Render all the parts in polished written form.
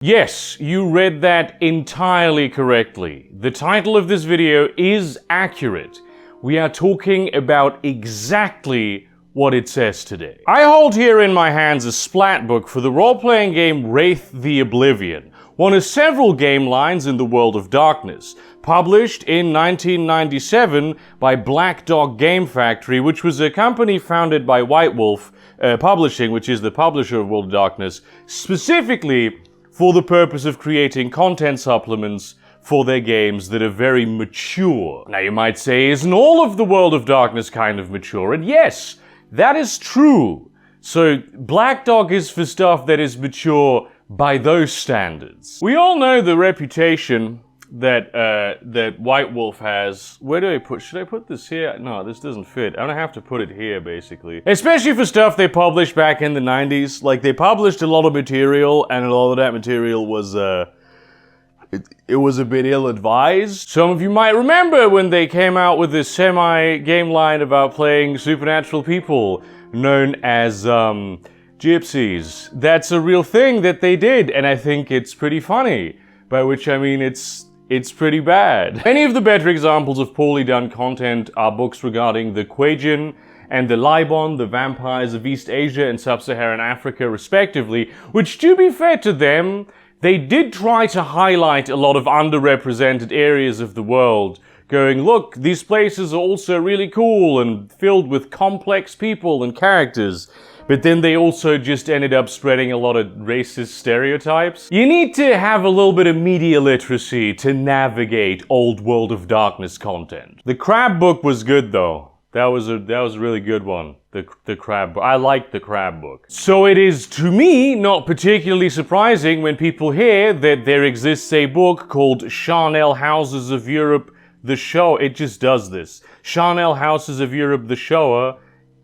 Yes, you read that entirely correctly. The title of this video is accurate. We are talking about exactly what it says today. I hold here in my hands a splatbook for the role-playing game Wraith the Oblivion, one of several game lines in the World of Darkness, published in 1997 by Black Dog Game Factory, which was a company founded by White Wolf Publishing, which is the publisher of World of Darkness, specifically for the purpose of creating content supplements for their games that are very mature. Now you might say, isn't all of the World of Darkness kind of mature? And yes, that is true. So Black Dog is for stuff that is mature by those standards. We all know the reputation that White Wolf has. Where do I put? Should I put this here? No, this doesn't fit. I'm gonna have to put it here, basically. Especially for stuff they published back in the 90s. Like, they published a lot of material, and a lot of that material was, it was a bit ill-advised. Some of you might remember when they came out with this semi-game line about playing supernatural people, known as, gypsies. That's a real thing that they did, and I think it's pretty funny. By which I mean it's pretty bad. Many of the better examples of poorly done content are books regarding the Quajian and the Libon, the vampires of East Asia and Sub-Saharan Africa respectively, which, to be fair to them, they did try to highlight a lot of underrepresented areas of the world, going, look, these places are also really cool and filled with complex people and characters. But then they also just ended up spreading a lot of racist stereotypes. You need to have a little bit of media literacy to navigate old World of Darkness content. The Crab book was good though. That was a really good one. The Crab book. I liked the Crab book. So it is, to me, not particularly surprising when people hear that there exists a book called Charnel Houses of Europe, the Shoah. It just does this. Charnel Houses of Europe, the Shoah.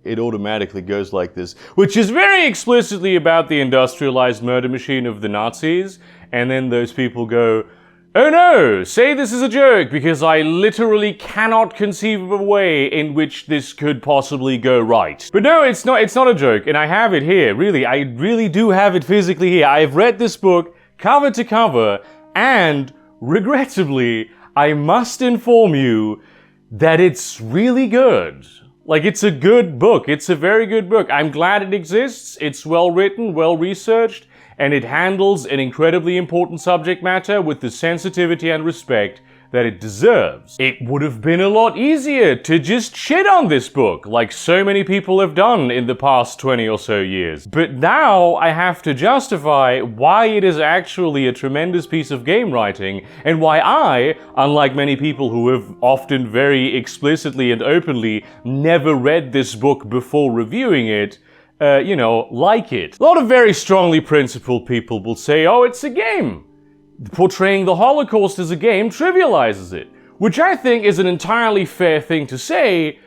It automatically goes like this, which is very explicitly about the industrialized murder machine of the Nazis, and then those people go, oh no, say this is a joke, because I literally cannot conceive of a way in which this could possibly go right. But no, it's not a joke, and I have it here, really, I really do have it physically here. I've read this book cover to cover, and regrettably, I must inform you that it's really good. Like, it's a good book. It's a very good book. I'm glad it exists. It's well written, well researched, and it handles an incredibly important subject matter with the sensitivity and respect that it deserves. It would have been a lot easier to just shit on this book, like so many people have done in the past 20 or so years. But now I have to justify why it is actually a tremendous piece of game writing, and why I, unlike many people who have often very explicitly and openly never read this book before reviewing it, like it. A lot of very strongly principled people will say, oh, it's a game. Portraying the Holocaust as a game trivializes it, which I think is an entirely fair thing to say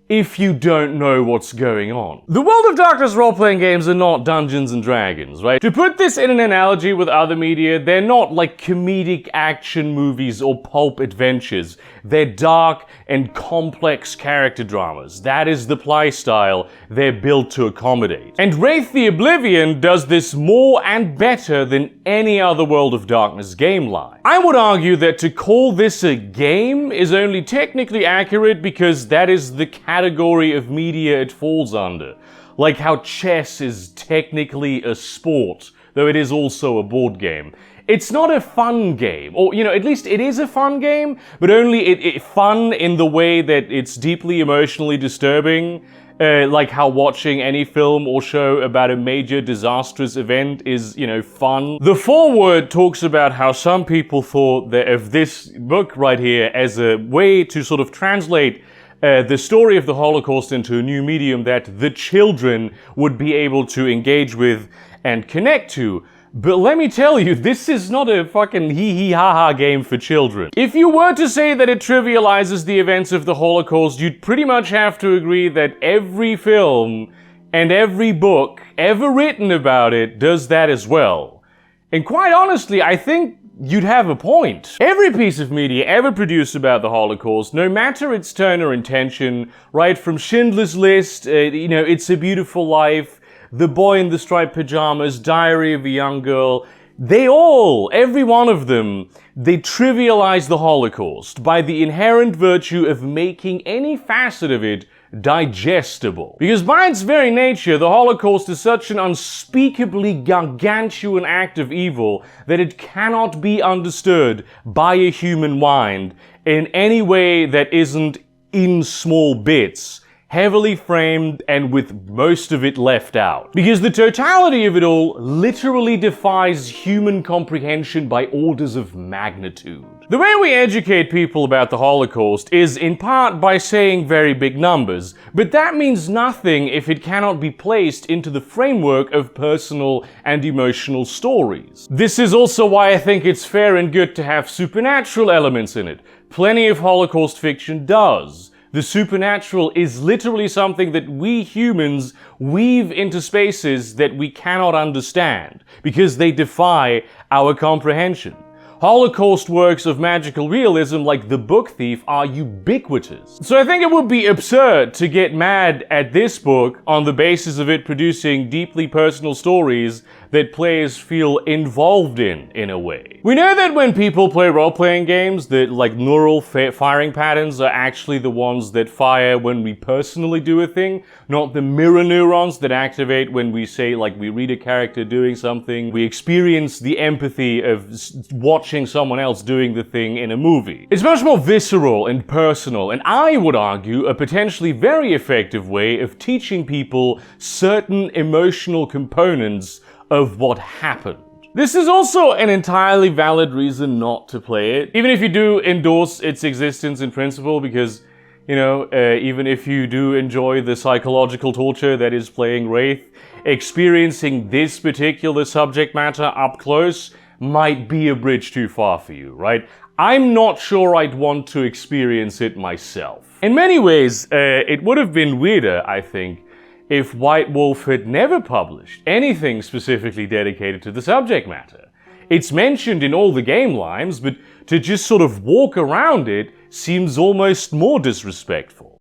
if you don't know what's going on. The World of Darkness role-playing games are not Dungeons and Dragons, right? To put this in an analogy with other media, they're not like comedic action movies or pulp adventures. They're dark and complex character dramas. That is the play style they're built to accommodate. And Wraith the Oblivion does this more and better than any other World of Darkness game line. I would argue that to call this a game is only technically accurate because that is the category of media it falls under. Like how chess is technically a sport, though it is also a board game. It's not a fun game, or, at least it is a fun game, but only fun in the way that it's deeply emotionally disturbing, like how watching any film or show about a major disastrous event is, fun. The foreword talks about how some people thought that of this book right here as a way to sort of translate the story of the Holocaust into a new medium that the children would be able to engage with and connect to. But let me tell you, this is not a fucking hee-hee-ha-ha game for children. If you were to say that it trivializes the events of the Holocaust, you'd pretty much have to agree that every film and every book ever written about it does that as well. And quite honestly, I think you'd have a point. Every piece of media ever produced about the Holocaust, no matter its tone or intention, right from Schindler's List, It's a Beautiful Life, The Boy in the Striped Pajamas, Diary of a Young Girl, every one of them, they trivialize the Holocaust by the inherent virtue of making any facet of it digestible. Because by its very nature, the Holocaust is such an unspeakably gargantuan act of evil that it cannot be understood by a human mind in any way that isn't in small bits, heavily framed and with most of it left out. Because the totality of it all literally defies human comprehension by orders of magnitude. The way we educate people about the Holocaust is in part by saying very big numbers, but that means nothing if it cannot be placed into the framework of personal and emotional stories. This is also why I think it's fair and good to have supernatural elements in it. Plenty of Holocaust fiction does. The supernatural is literally something that we humans weave into spaces that we cannot understand, because they defy our comprehension. Holocaust works of magical realism like The Book Thief are ubiquitous. So I think it would be absurd to get mad at this book on the basis of it producing deeply personal stories that players feel involved in a way. We know that when people play role-playing games, that like neural firing patterns are actually the ones that fire when we personally do a thing, not the mirror neurons that activate when we say, like, we read a character doing something, we experience the empathy of watching someone else doing the thing in a movie. It's much more visceral and personal, and I would argue a potentially very effective way of teaching people certain emotional components of what happened. This is also an entirely valid reason not to play it, even if you do endorse its existence in principle, because, you know, even if you do enjoy the psychological torture that is playing Wraith, experiencing this particular subject matter up close might be a bridge too far for you, right? I'm not sure I'd want to experience it myself. In many ways, it would have been weirder, I think, if White Wolf had never published anything specifically dedicated to the subject matter. It's mentioned in all the game lines, but to just sort of walk around it seems almost more disrespectful.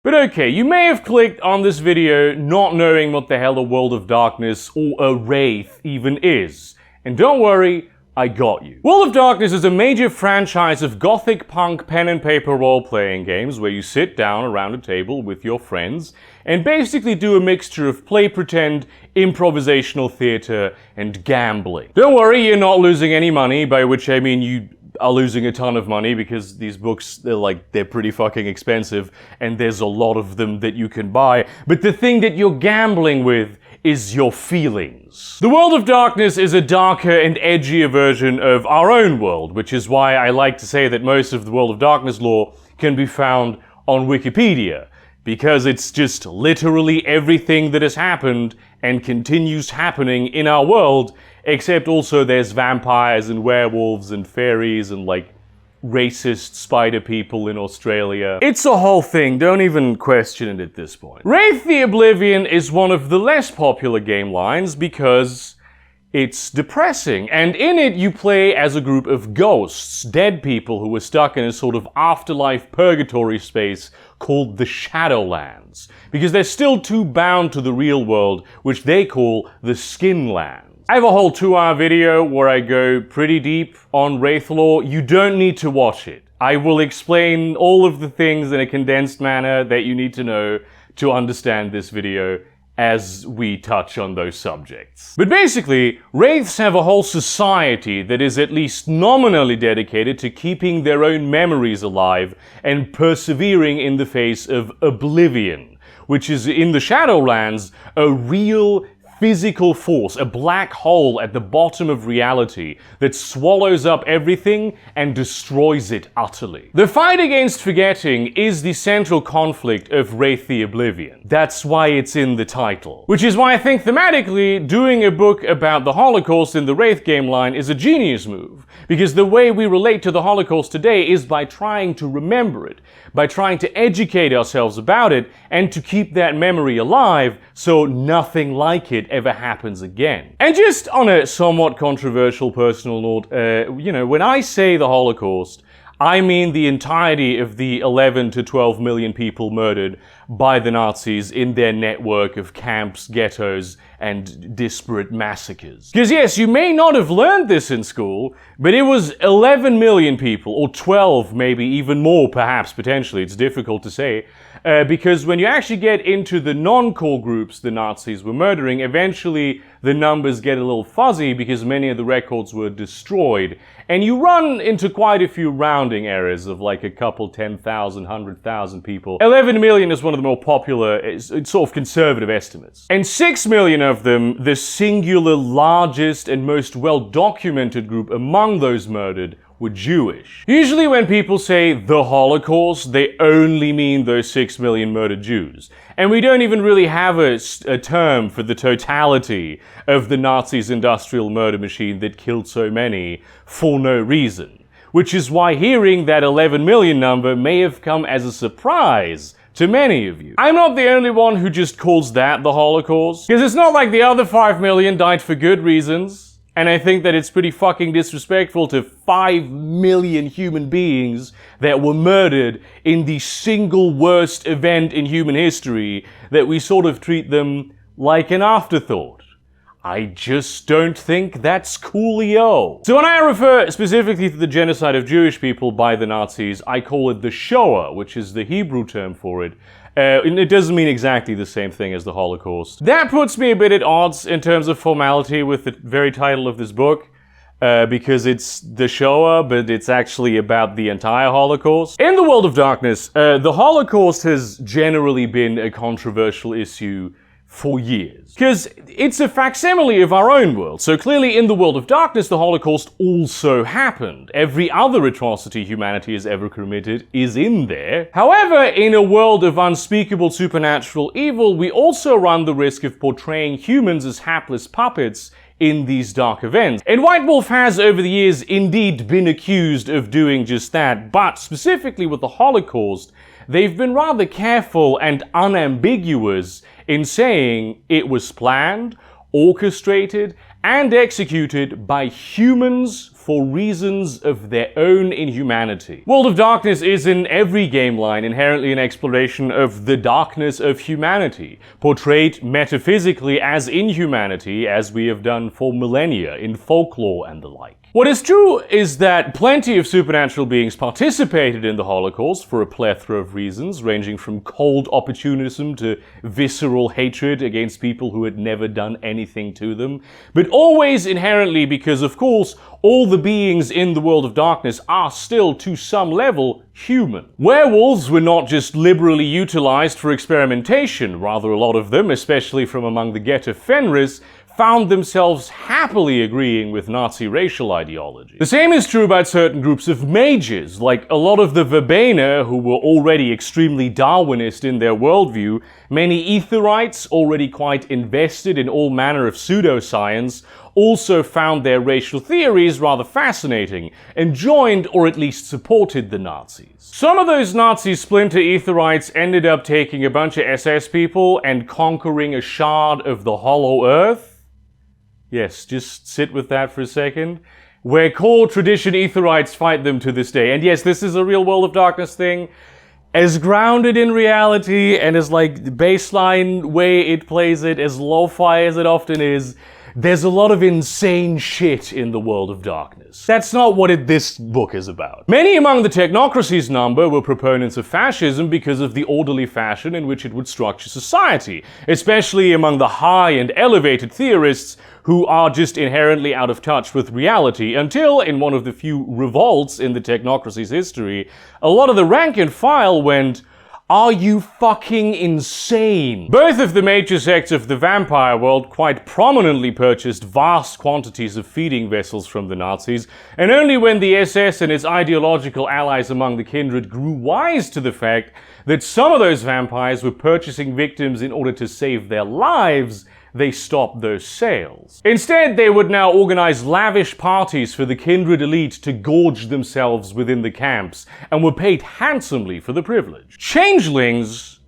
But okay, you may have clicked on this video not knowing what the hell a World of Darkness or a Wraith even is. And don't worry, I got you. World of Darkness is a major franchise of gothic punk pen and paper role-playing games where you sit down around a table with your friends and basically do a mixture of play pretend, improvisational theater, and gambling. Don't worry, you're not losing any money, by which I mean you are losing a ton of money because these books, they're pretty fucking expensive and there's a lot of them that you can buy. But the thing that you're gambling with is your feelings. The World of Darkness is a darker and edgier version of our own world, which is why I like to say that most of the World of Darkness lore can be found on Wikipedia, because it's just literally everything that has happened and continues happening in our world, except also there's vampires and werewolves and fairies and like racist spider people in Australia. It's a whole thing, don't even question it at this point. Wraith the Oblivion is one of the less popular game lines because it's depressing, and in it you play as a group of ghosts, dead people who were stuck in a sort of afterlife purgatory space called the Shadowlands, because they're still too bound to the real world, which they call the Skinlands. I have a whole 2-hour video where I go pretty deep on Wraith lore. You don't need to watch it. I will explain all of the things in a condensed manner that you need to know to understand this video as we touch on those subjects. But basically, Wraiths have a whole society that is at least nominally dedicated to keeping their own memories alive and persevering in the face of Oblivion, which is in the Shadowlands a real physical force, a black hole at the bottom of reality that swallows up everything and destroys it utterly. The fight against forgetting is the central conflict of Wraith the Oblivion. That's why it's in the title. Which is why I think thematically, doing a book about the Holocaust in the Wraith game line is a genius move. Because the way we relate to the Holocaust today is by trying to remember it, by trying to educate ourselves about it, and to keep that memory alive so nothing like it ever happens again. And just on a somewhat controversial personal note, you know, when I say the Holocaust, I mean the entirety of the 11 to 12 million people murdered by the Nazis in their network of camps, ghettos, and disparate massacres. Because yes, you may not have learned this in school, but it was 11 million people, or 12 maybe, even more perhaps, potentially, it's difficult to say, because when you actually get into the non-core groups the Nazis were murdering, eventually the numbers get a little fuzzy because many of the records were destroyed, and you run into quite a few rounding errors of like a couple 10,000, 100,000 people. 11 million is one of the more popular, it's sort of conservative estimates. And 6 million of them, the singular largest and most well-documented group among those murdered, were Jewish. Usually when people say the Holocaust, they only mean those 6 million murdered Jews. And we don't even really have a term for the totality of the Nazis' industrial murder machine that killed so many for no reason. Which is why hearing that 11 million number may have come as a surprise to many of you. I'm not the only one who just calls that the Holocaust, because it's not like the other 5 million died for good reasons. And I think that it's pretty fucking disrespectful to 5 million human beings that were murdered in the single worst event in human history that we sort of treat them like an afterthought. I just don't think that's coolio. So when I refer specifically to the genocide of Jewish people by the Nazis, I call it the Shoah, which is the Hebrew term for it. It doesn't mean exactly the same thing as the Holocaust. That puts me a bit at odds in terms of formality with the very title of this book, because it's the Shoah, but it's actually about the entire Holocaust. In the world of darkness, the Holocaust has generally been a controversial issue for years. Because it's a facsimile of our own world. So clearly in the world of darkness, the Holocaust also happened. Every other atrocity humanity has ever committed is in there. However, in a world of unspeakable supernatural evil, we also run the risk of portraying humans as hapless puppets in these dark events. And White Wolf has over the years indeed been accused of doing just that, but specifically with the Holocaust, they've been rather careful and unambiguous in saying it was planned, orchestrated, and executed by humans for reasons of their own inhumanity. World of Darkness is in every game line inherently an exploration of the darkness of humanity, portrayed metaphysically as inhumanity as we have done for millennia in folklore and the like. What is true is that plenty of supernatural beings participated in the Holocaust for a plethora of reasons, ranging from cold opportunism to visceral hatred against people who had never done anything to them, but always inherently because, of course, all the beings in the world of darkness are still, to some level, human. Werewolves were not just liberally utilized for experimentation, rather a lot of them, especially from among the ghetto Fenris, found themselves happily agreeing with Nazi racial ideology. The same is true about certain groups of mages, like a lot of the Verbena, who were already extremely Darwinist in their worldview, many Aetherites, already quite invested in all manner of pseudoscience, also found their racial theories rather fascinating, and joined or at least supported the Nazis. Some of those Nazi splinter Aetherites ended up taking a bunch of SS people and conquering a shard of the Hollow Earth. Yes, just sit with that for a second. Where core tradition Aetherites fight them to this day. And yes, this is a real World of Darkness thing. As grounded in reality and as like the baseline way it plays it, as lo-fi as it often is, there's a lot of insane shit in the World of Darkness. That's not what this book is about. Many among the technocracy's number were proponents of fascism because of the orderly fashion in which it would structure society, especially among the high and elevated theorists who are just inherently out of touch with reality, until, in one of the few revolts in the technocracy's history, a lot of the rank and file went, "Are you fucking insane?" Both of the major sects of the vampire world quite prominently purchased vast quantities of feeding vessels from the Nazis, and only when the SS and its ideological allies among the kindred grew wise to the fact that some of those vampires were purchasing victims in order to save their lives, they stopped those sales. Instead, they would now organize lavish parties for the kindred elite to gorge themselves within the camps, and were paid handsomely for the privilege. Changelings,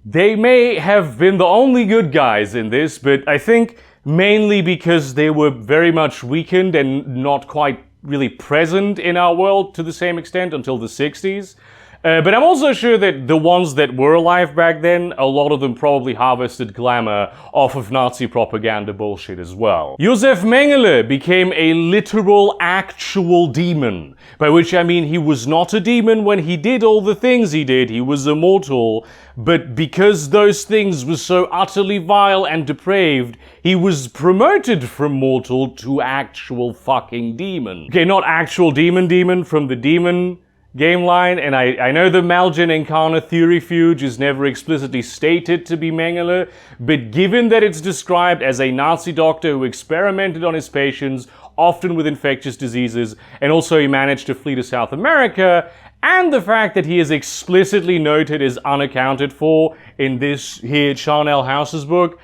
they may have been the only good guys in this, but I think mainly because they were very much weakened and not quite really present in our world to the same extent until the 60s. But I'm also sure that the ones that were alive back then, a lot of them probably harvested glamour off of Nazi propaganda bullshit as well. Josef Mengele became a literal, actual demon, by which I mean he was not a demon when he did all the things he did, he was immortal, but because those things were so utterly vile and depraved, he was promoted from mortal to actual fucking demon. Okay, not actual demon from the demon game line, and I know the Malgin Encana theory-fuge is never explicitly stated to be Mengele, but given that it's described as a Nazi doctor who experimented on his patients, often with infectious diseases, and also he managed to flee to South America, and the fact that he is explicitly noted as unaccounted for in this here Charnel Houses book,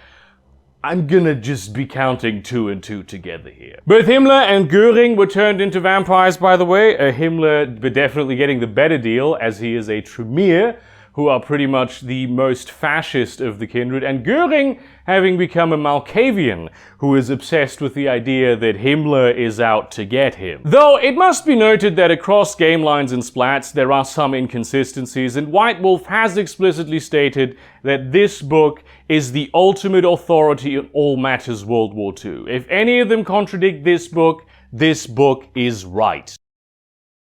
I'm gonna just be counting 2 and 2 together here. Both Himmler and Göring were turned into vampires, by the way. Himmler but definitely getting the better deal, as he is a Tremere, who are pretty much the most fascist of the kindred, and Göring having become a Malkavian, who is obsessed with the idea that Himmler is out to get him. Though it must be noted that across game lines and splats there are some inconsistencies, and White Wolf has explicitly stated that this book is the ultimate authority on all matters World War II. If any of them contradict this book is right.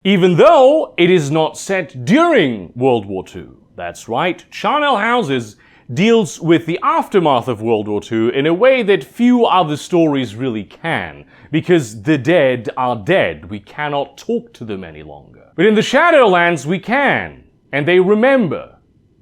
Even though it is not set during World War II. That's right, Charnel Houses deals with the aftermath of World War II in a way that few other stories really can, because the dead are dead. We cannot talk to them any longer. But in the Shadowlands we can, and they remember.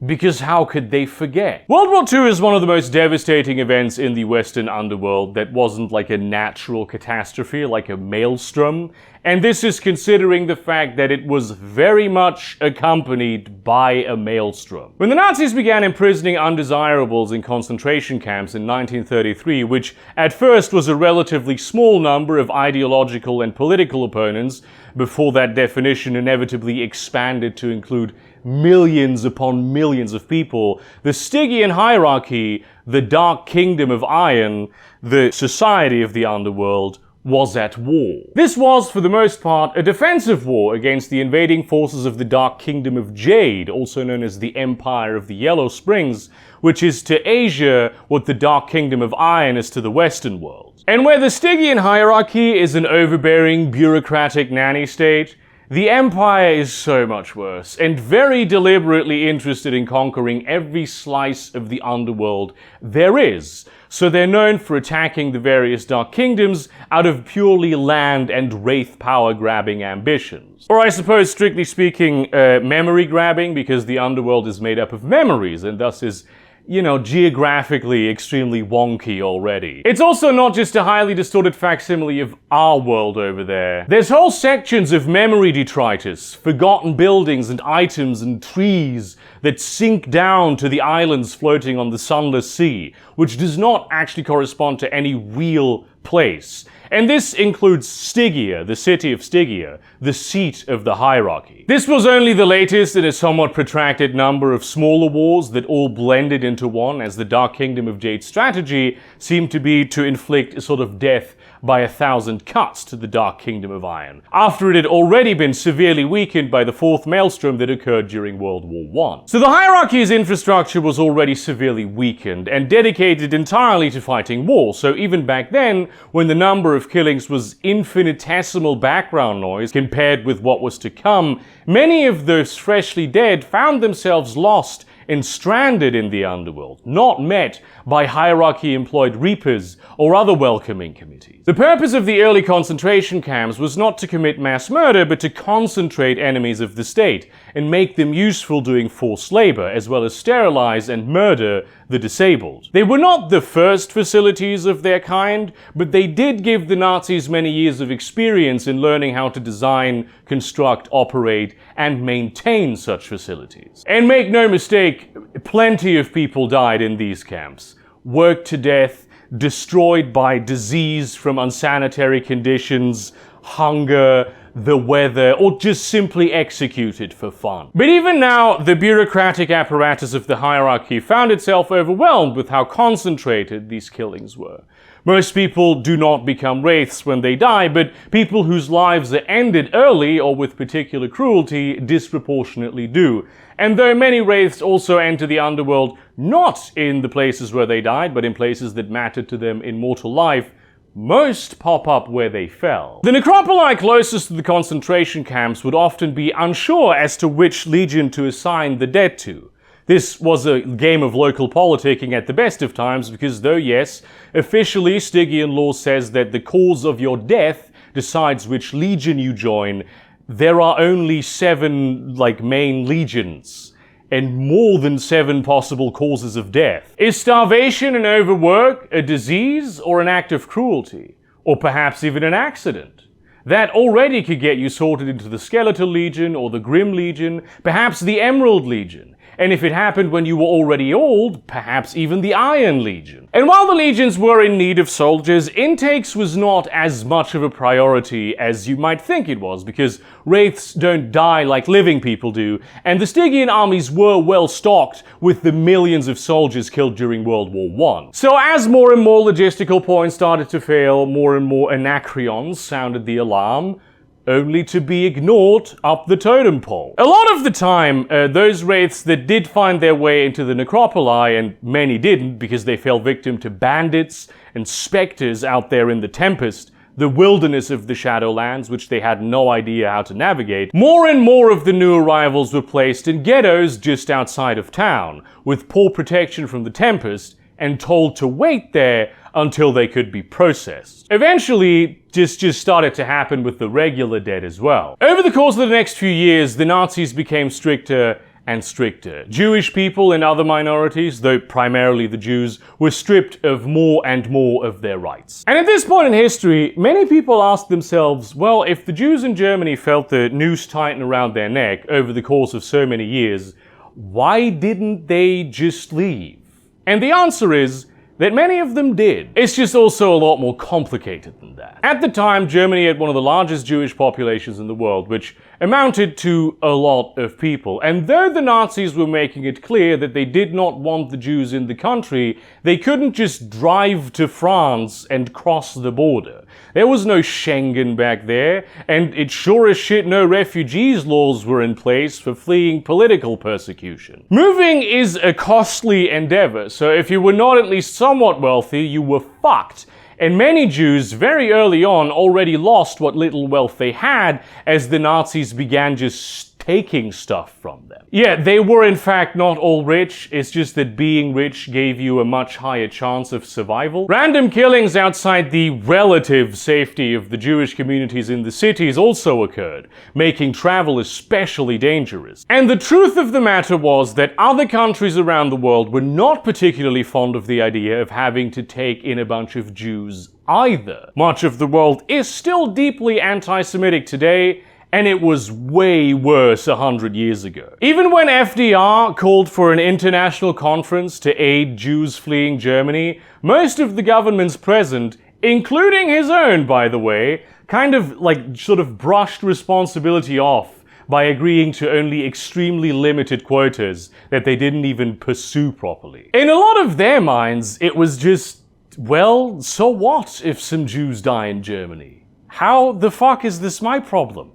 Because how could they forget? World War II is one of the most devastating events in the Western underworld that wasn't like a natural catastrophe, like a maelstrom. And this is considering the fact that it was very much accompanied by a maelstrom. When the Nazis began imprisoning undesirables in concentration camps in 1933, which at first was a relatively small number of ideological and political opponents, before that definition inevitably expanded to include millions upon millions of people, the Stygian Hierarchy, the Dark Kingdom of Iron, the society of the underworld, was at war. This was, for the most part, a defensive war against the invading forces of the Dark Kingdom of Jade, also known as the Empire of the Yellow Springs, which is to Asia what the Dark Kingdom of Iron is to the Western world. And where the Stygian Hierarchy is an overbearing, bureaucratic nanny state, the Empire is so much worse, and very deliberately interested in conquering every slice of the underworld there is. So they're known for attacking the various Dark Kingdoms out of purely land and Wraith power-grabbing ambitions. Or I suppose, strictly speaking, memory-grabbing, because the underworld is made up of memories, and thus is, you know, geographically extremely wonky already. It's also not just a highly distorted facsimile of our world over there. There's whole sections of memory detritus, forgotten buildings and items and trees that sink down to the islands floating on the sunless sea, which does not actually correspond to any real place. And this includes Stygia, the city of Stygia, the seat of the hierarchy. This was only the latest in a somewhat protracted number of smaller wars that all blended into one, as the Dark Kingdom of Jade's strategy seemed to be to inflict a sort of death by 1,000 cuts to the Dark Kingdom of Iron, after it had already been severely weakened by the fourth maelstrom that occurred during World War I. So the hierarchy's infrastructure was already severely weakened and dedicated entirely to fighting war, so even back then, when the number of killings was infinitesimal background noise compared with what was to come, many of those freshly dead found themselves lost and stranded in the underworld, not met by hierarchy-employed reapers or other welcoming committees. The purpose of the early concentration camps was not to commit mass murder, but to concentrate enemies of the state and make them useful doing forced labor, as well as sterilize and murder the disabled. They were not the first facilities of their kind, but they did give the Nazis many years of experience in learning how to design, construct, operate, and maintain such facilities. And make no mistake, plenty of people died in these camps, worked to death, destroyed by disease from unsanitary conditions, hunger, the weather, or just simply executed for fun. But even now, the bureaucratic apparatus of the hierarchy found itself overwhelmed with how concentrated these killings were. Most people do not become wraiths when they die, but people whose lives are ended early or with particular cruelty disproportionately do. And though many wraiths also enter the underworld not in the places where they died, but in places that mattered to them in mortal life, most pop up where they fell. The necropoli closest to the concentration camps would often be unsure as to which legion to assign the dead to. This was a game of local politicking at the best of times because though yes, officially Stygian law says that the cause of your death decides which legion you join, there are only 7 main legions and more than 7 possible causes of death. Is starvation and overwork a disease or an act of cruelty? Or perhaps even an accident? That already could get you sorted into the Skeletal Legion or the Grim Legion, perhaps the Emerald Legion. And if it happened when you were already old, perhaps even the Iron Legion. And while the legions were in need of soldiers, intakes was not as much of a priority as you might think it was, because wraiths don't die like living people do, and the Stygian armies were well stocked with the millions of soldiers killed during World War I. So as more and more logistical points started to fail, more and more Anacreons sounded the alarm, only to be ignored up the totem pole. A lot of the time, those wraiths that did find their way into the necropoli, and many didn't because they fell victim to bandits and specters out there in the Tempest, the wilderness of the Shadowlands, which they had no idea how to navigate, more and more of the new arrivals were placed in ghettos just outside of town, with poor protection from the Tempest, and told to wait there until they could be processed. Eventually, this just started to happen with the regular dead as well. Over the course of the next few years, the Nazis became stricter and stricter. Jewish people and other minorities, though primarily the Jews, were stripped of more and more of their rights. And at this point in history, many people asked themselves, well, if the Jews in Germany felt the noose tighten around their neck over the course of so many years, why didn't they just leave? And the answer is that many of them did. It's just also a lot more complicated than that. At the time, Germany had one of the largest Jewish populations in the world, which amounted to a lot of people. And though the Nazis were making it clear that they did not want the Jews in the country, they couldn't just drive to France and cross the border. There was no Schengen back there, and it sure as shit no refugees laws were in place for fleeing political persecution. Moving is a costly endeavor, so if you were not at least somewhat wealthy, you were fucked. And many Jews very early on already lost what little wealth they had as the Nazis began just taking stuff from them. Yeah, they were in fact not all rich, it's just that being rich gave you a much higher chance of survival. Random killings outside the relative safety of the Jewish communities in the cities also occurred, making travel especially dangerous. And the truth of the matter was that other countries around the world were not particularly fond of the idea of having to take in a bunch of Jews either. Much of the world is still deeply anti-Semitic today, and it was way worse 100 years ago. Even when FDR called for an international conference to aid Jews fleeing Germany, most of the governments present, including his own by the way, kind of sort of brushed responsibility off by agreeing to only extremely limited quotas that they didn't even pursue properly. In a lot of their minds, it was just, well, so what if some Jews die in Germany? How the fuck is this my problem?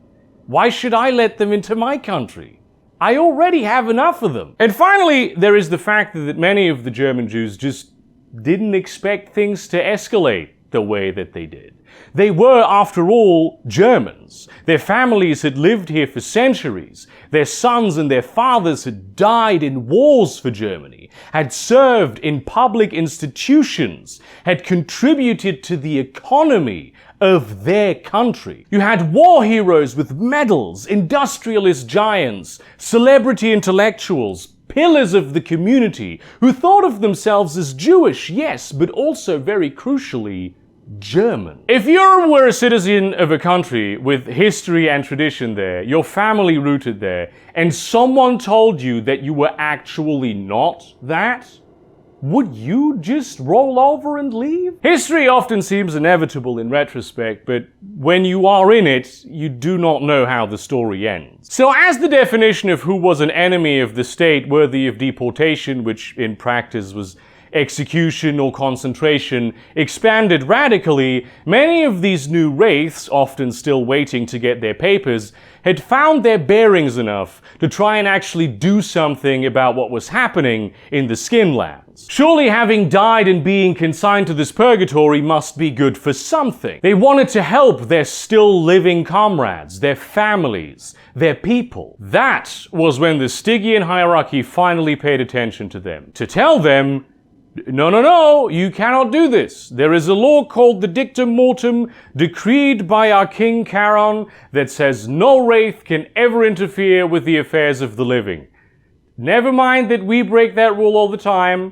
Why should I let them into my country? I already have enough of them. And finally, there is the fact that many of the German Jews just didn't expect things to escalate the way that they did. They were, after all, Germans. Their families had lived here for centuries. Their sons and their fathers had died in wars for Germany, had served in public institutions, had contributed to the economy of their country. You had war heroes with medals, industrialist giants, celebrity intellectuals, pillars of the community who thought of themselves as Jewish, yes, but also very crucially, German. If you were a citizen of a country with history and tradition there, your family rooted there, and someone told you that you were actually not that, would you just roll over and leave? History often seems inevitable in retrospect, but when you are in it, you do not know how the story ends. So as the definition of who was an enemy of the state worthy of deportation, which in practice was execution or concentration expanded radically, many of these new wraiths, often still waiting to get their papers, had found their bearings enough to try and actually do something about what was happening in the Skinlands. Surely having died and being consigned to this purgatory must be good for something. They wanted to help their still living comrades, their families, their people. That was when the Stygian Hierarchy finally paid attention to them, to tell them, no, you cannot do this. There is a law called the Dictum Mortem, decreed by our King Charon, that says no wraith can ever interfere with the affairs of the living. Never mind that we break that rule all the time.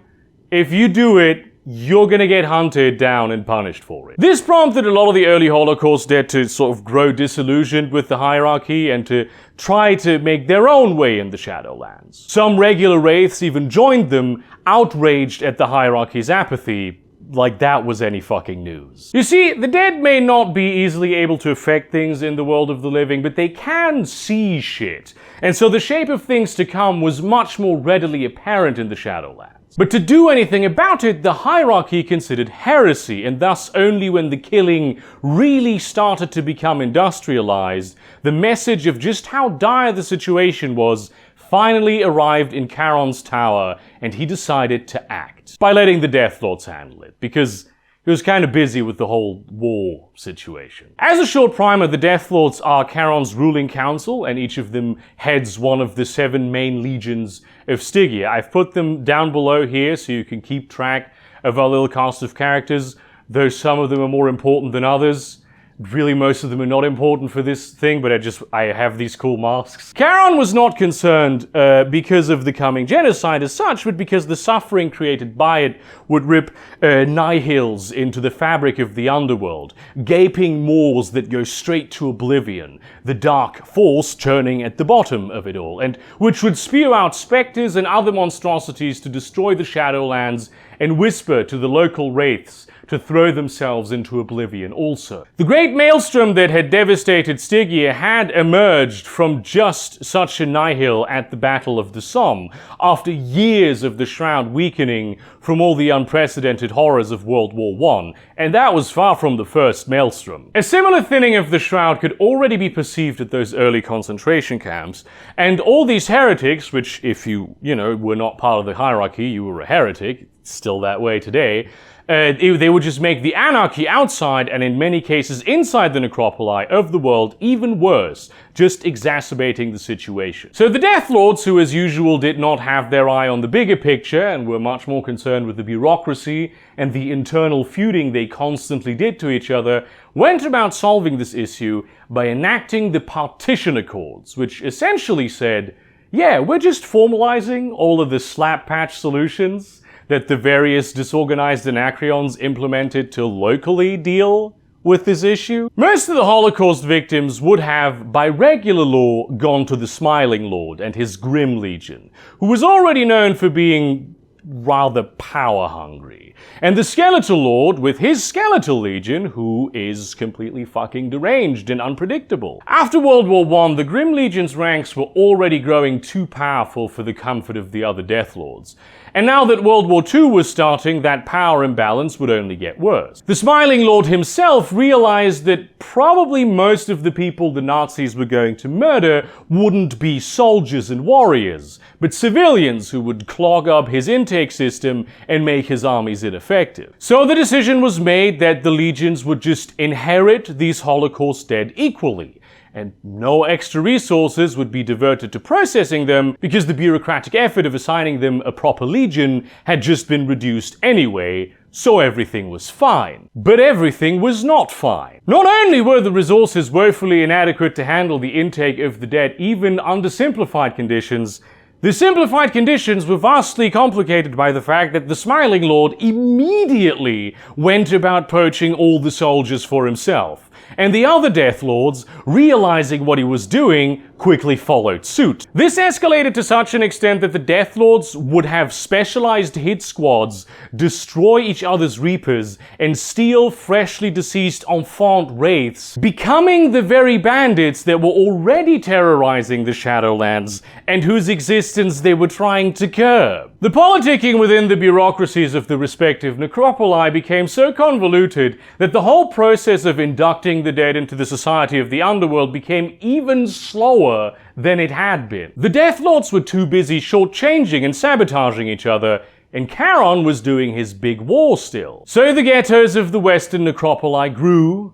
If you do it, you're gonna get hunted down and punished for it. This prompted a lot of the early Holocaust dead to sort of grow disillusioned with the hierarchy and to try to make their own way in the Shadowlands. Some regular wraiths even joined them, outraged at the hierarchy's apathy, like that was any fucking news. You see, the dead may not be easily able to affect things in the world of the living, but they can see shit. And so the shape of things to come was much more readily apparent in the Shadowlands. But to do anything about it, the hierarchy considered heresy, and thus only when the killing really started to become industrialized, the message of just how dire the situation was finally arrived in Charon's tower, and he decided to act by letting the Death Lords handle it, because he was kind of busy with the whole war situation. As a short primer, the Death Lords are Charon's ruling council, and each of them heads one of the 7 main legions of Stygia. I've put them down below here so you can keep track of our little cast of characters, though some of them are more important than others. Really, most of them are not important for this thing, but I have these cool masks. Charon was not concerned because of the coming genocide as such, but because the suffering created by it would rip nihils into the fabric of the underworld, gaping maws that go straight to oblivion, the dark force churning at the bottom of it all, and which would spew out specters and other monstrosities to destroy the Shadowlands and whisper to the local wraiths to throw themselves into oblivion also. The great maelstrom that had devastated Stygia had emerged from just such a nihil at the Battle of the Somme, after years of the Shroud weakening from all the unprecedented horrors of World War I, and that was far from the first maelstrom. A similar thinning of the Shroud could already be perceived at those early concentration camps, and all these heretics, which if you were not part of the hierarchy, you were a heretic, still that way today, they would just make the anarchy outside and in many cases inside the necropoli of the world even worse, just exacerbating the situation. So the Death Lords, who as usual did not have their eye on the bigger picture and were much more concerned with the bureaucracy and the internal feuding they constantly did to each other, went about solving this issue by enacting the Partition Accords, which essentially said, yeah, we're just formalizing all of the slap patch solutions that the various disorganized Anacreons implemented to locally deal with this issue. Most of the Holocaust victims would have, by regular law, gone to the Smiling Lord and his Grim Legion, who was already known for being rather power-hungry, and the Skeletal Lord with his Skeletal Legion, who is completely fucking deranged and unpredictable. After World War I, the Grim Legion's ranks were already growing too powerful for the comfort of the other Death Lords. And now that World War II was starting, that power imbalance would only get worse. The Smiling Lord himself realized that probably most of the people the Nazis were going to murder wouldn't be soldiers and warriors, but civilians who would clog up his intake system and make his armies ineffective. So the decision was made that the legions would just inherit these Holocaust dead equally, and no extra resources would be diverted to processing them because the bureaucratic effort of assigning them a proper legion had just been reduced anyway, so everything was fine. But everything was not fine. Not only were the resources woefully inadequate to handle the intake of the dead even under simplified conditions, the simplified conditions were vastly complicated by the fact that the Smiling Lord immediately went about poaching all the soldiers for himself. And the other Death Lords, realizing what he was doing, quickly followed suit. This escalated to such an extent that the Death Lords would have specialized hit squads destroy each other's Reapers and steal freshly deceased enfant Wraiths, becoming the very bandits that were already terrorizing the Shadowlands and whose existence they were trying to curb. The politicking within the bureaucracies of the respective necropoli became so convoluted that the whole process of inducting the dead into the society of the underworld became even slower than it had been. The Death Lords were too busy shortchanging and sabotaging each other, and Charon was doing his big war still. So the ghettos of the western necropoli grew,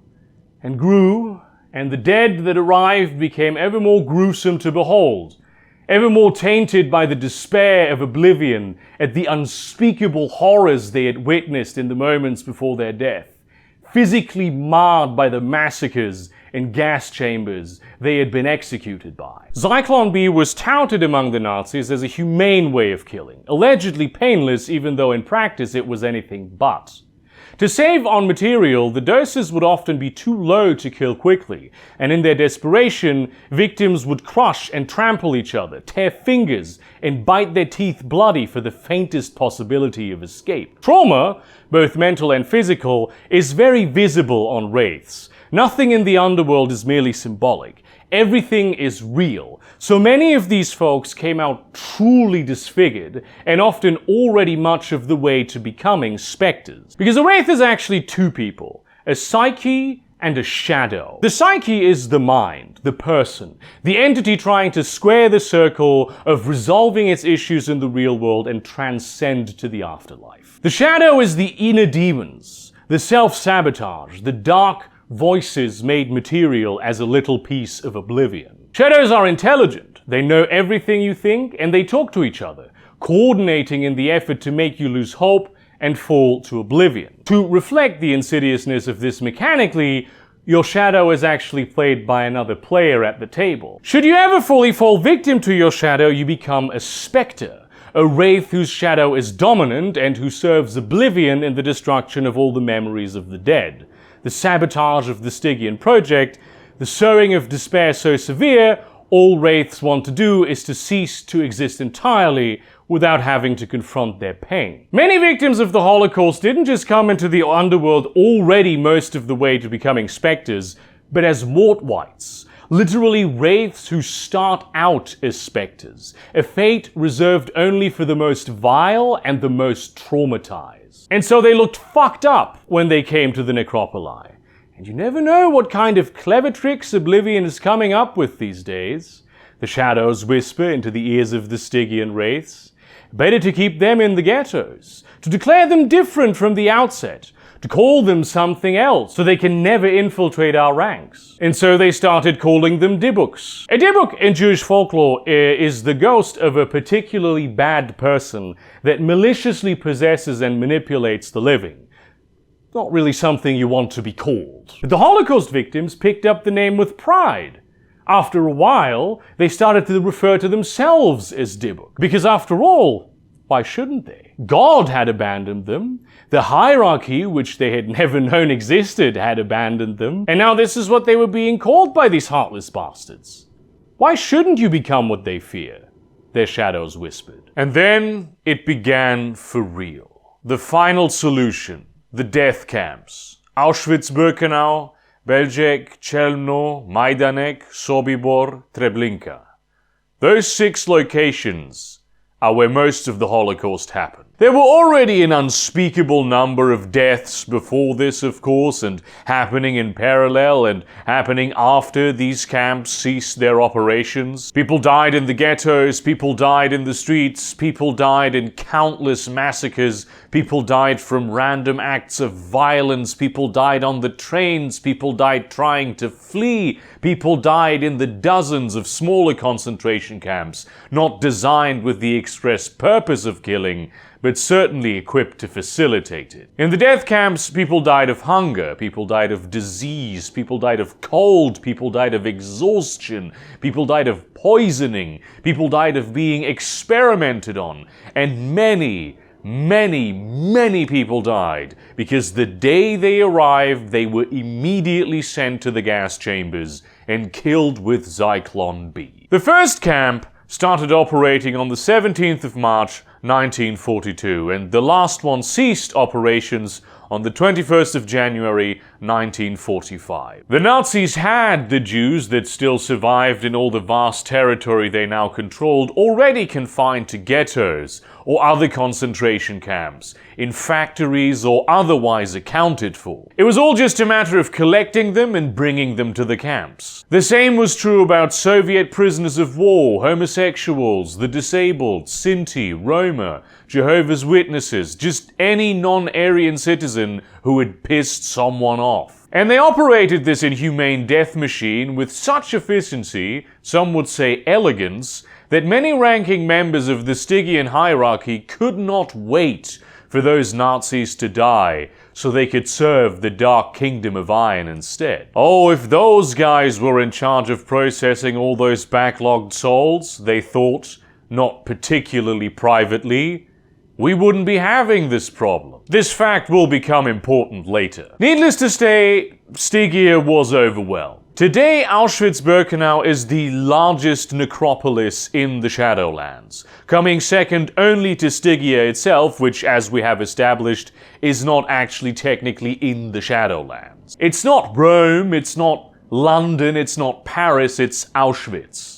and the dead that arrived became ever more gruesome to behold, ever more tainted by the despair of Oblivion at the unspeakable horrors they had witnessed in the moments before their death, physically marred by the massacres and gas chambers they had been executed by. Zyklon B was touted among the Nazis as a humane way of killing, allegedly painless even though in practice it was anything but. To save on material, the doses would often be too low to kill quickly, and in their desperation, victims would crush and trample each other, tear fingers, and bite their teeth bloody for the faintest possibility of escape. Trauma, both mental and physical, is very visible on Wraiths. Nothing in the underworld is merely symbolic. Everything is real. So many of these folks came out truly disfigured, and often already much of the way to becoming specters. Because a Wraith is actually two people, a psyche and a shadow. The psyche is the mind, the person, the entity trying to square the circle of resolving its issues in the real world and transcend to the afterlife. The shadow is the inner demons, the self-sabotage, the dark voices made material as a little piece of Oblivion. Shadows are intelligent, they know everything you think, and they talk to each other, coordinating in the effort to make you lose hope and fall to oblivion. To reflect the insidiousness of this mechanically, your shadow is actually played by another player at the table. Should you ever fully fall victim to your shadow, you become a specter, a wraith whose shadow is dominant and who serves oblivion in the destruction of all the memories of the dead. The sabotage of the Stygian project, the sowing of despair so severe, all wraiths want to do is to cease to exist entirely without having to confront their pain. Many victims of the Holocaust didn't just come into the underworld already most of the way to becoming specters, but as Mortwights, literally wraiths who start out as specters, a fate reserved only for the most vile and the most traumatized. And so they looked fucked up when they came to the necropoli. And you never know what kind of clever tricks Oblivion is coming up with these days. The shadows whisper into the ears of the Stygian wraiths. Better to keep them in the ghettos, to declare them different from the outset, to call them something else so they can never infiltrate our ranks. And so they started calling them Dybbuks. A Dybbuk in Jewish folklore is the ghost of a particularly bad person that maliciously possesses and manipulates the living. Not really something you want to be called. But the Holocaust victims picked up the name with pride. After a while, they started to refer to themselves as Dybbuk. Because after all, why shouldn't they? God had abandoned them. The hierarchy, which they had never known existed, had abandoned them. And now this is what they were being called by these heartless bastards. Why shouldn't you become what they fear? Their shadows whispered. And then it began for real. The final solution. The death camps. Auschwitz-Birkenau, Belzec, Chelmno, Majdanek, Sobibor, Treblinka. Those 6 locations are where most of the Holocaust happened. There were already an unspeakable number of deaths before this, of course, and happening in parallel and happening after these camps ceased their operations. People died in the ghettos, people died in the streets, people died in countless massacres, people died from random acts of violence, people died on the trains, people died trying to flee, people died in the dozens of smaller concentration camps, not designed with the express purpose of killing, but certainly equipped to facilitate it. In the death camps, people died of hunger, people died of disease, people died of cold, people died of exhaustion, people died of poisoning, people died of being experimented on, and many, many people died because the day they arrived, they were immediately sent to the gas chambers and killed with Zyklon B. The first camp started operating on the 17th of March 1942, and the last one ceased operations on the 21st of January 1945. The Nazis had the Jews that still survived in all the vast territory they now controlled already confined to ghettos or other concentration camps, in factories or otherwise accounted for. It was all just a matter of collecting them and bringing them to the camps. The same was true about Soviet prisoners of war, homosexuals, the disabled, Sinti, Roma, Jehovah's Witnesses, just any non-Aryan citizen who had pissed someone off. And they operated this inhumane death machine with such efficiency, some would say elegance, that many ranking members of the Stygian Hierarchy could not wait for those Nazis to die so they could serve the Dark Kingdom of Iron instead. Oh, if those guys were in charge of processing all those backlogged souls, they thought, not particularly privately, we wouldn't be having this problem. This fact will become important later. Needless to say, Stygia was overwhelmed. Today, Auschwitz-Birkenau is the largest necropolis in the Shadowlands, coming second only to Stygia itself, which, as we have established, is not actually technically in the Shadowlands. It's not Rome, it's not London, it's not Paris, it's Auschwitz.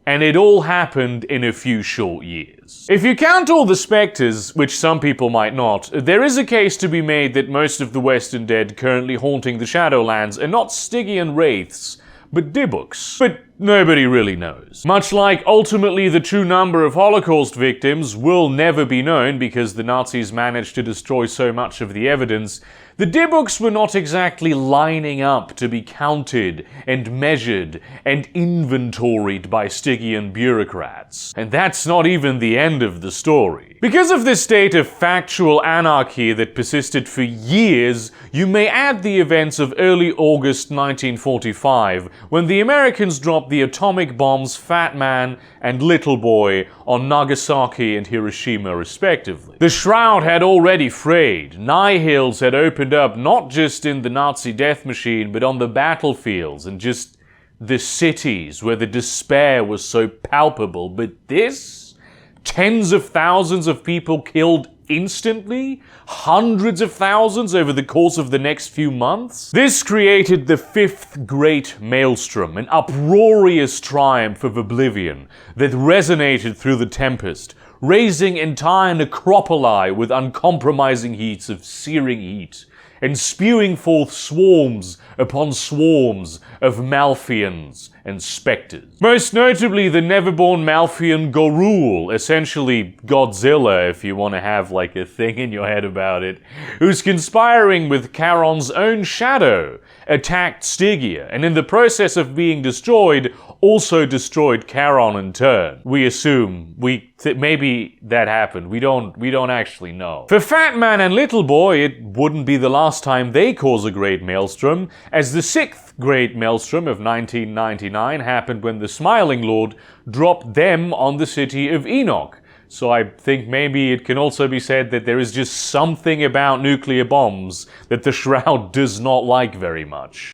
And it all happened in a few short years. If you count all the specters, which some people might not, there is a case to be made that most of the Western dead currently haunting the Shadowlands are not Stygian Wraiths, but Dybbuks. But nobody really knows. Much like ultimately the true number of Holocaust victims will never be known because the Nazis managed to destroy so much of the evidence, the Dybbuks were not exactly lining up to be counted and measured and inventoried by Stygian bureaucrats. And that's not even the end of the story. Because of this state of factual anarchy that persisted for years, you may add the events of early August 1945, when the Americans dropped the atomic bombs Fat Man and Little Boy on Nagasaki and Hiroshima respectively. The shroud had already frayed, nihils had opened up not just in the Nazi death machine, but on the battlefields and just the cities where the despair was so palpable. But this? Tens of thousands of people killed instantly? Hundreds of thousands over the course of the next few months? This created the fifth great maelstrom, an uproarious triumph of Oblivion that resonated through the Tempest, raising entire necropoli with uncompromising heats of searing heat, and spewing forth swarms upon swarms of Malfians and specters. Most notably the never-born Malfian Gorul, essentially Godzilla if you want to have like a thing in your head about it, who's conspiring with Charon's own shadow, attacked Stygia, and in the process of being destroyed, also destroyed Charon in turn. We assume, maybe that happened, we don't actually know. For Fat Man and Little Boy, it wouldn't be the last time they cause a great maelstrom, as the sixth great maelstrom of 1999 happened when the Smiling Lord dropped them on the city of Enoch. So I think maybe it can also be said that there is just something about nuclear bombs that the Shroud does not like very much.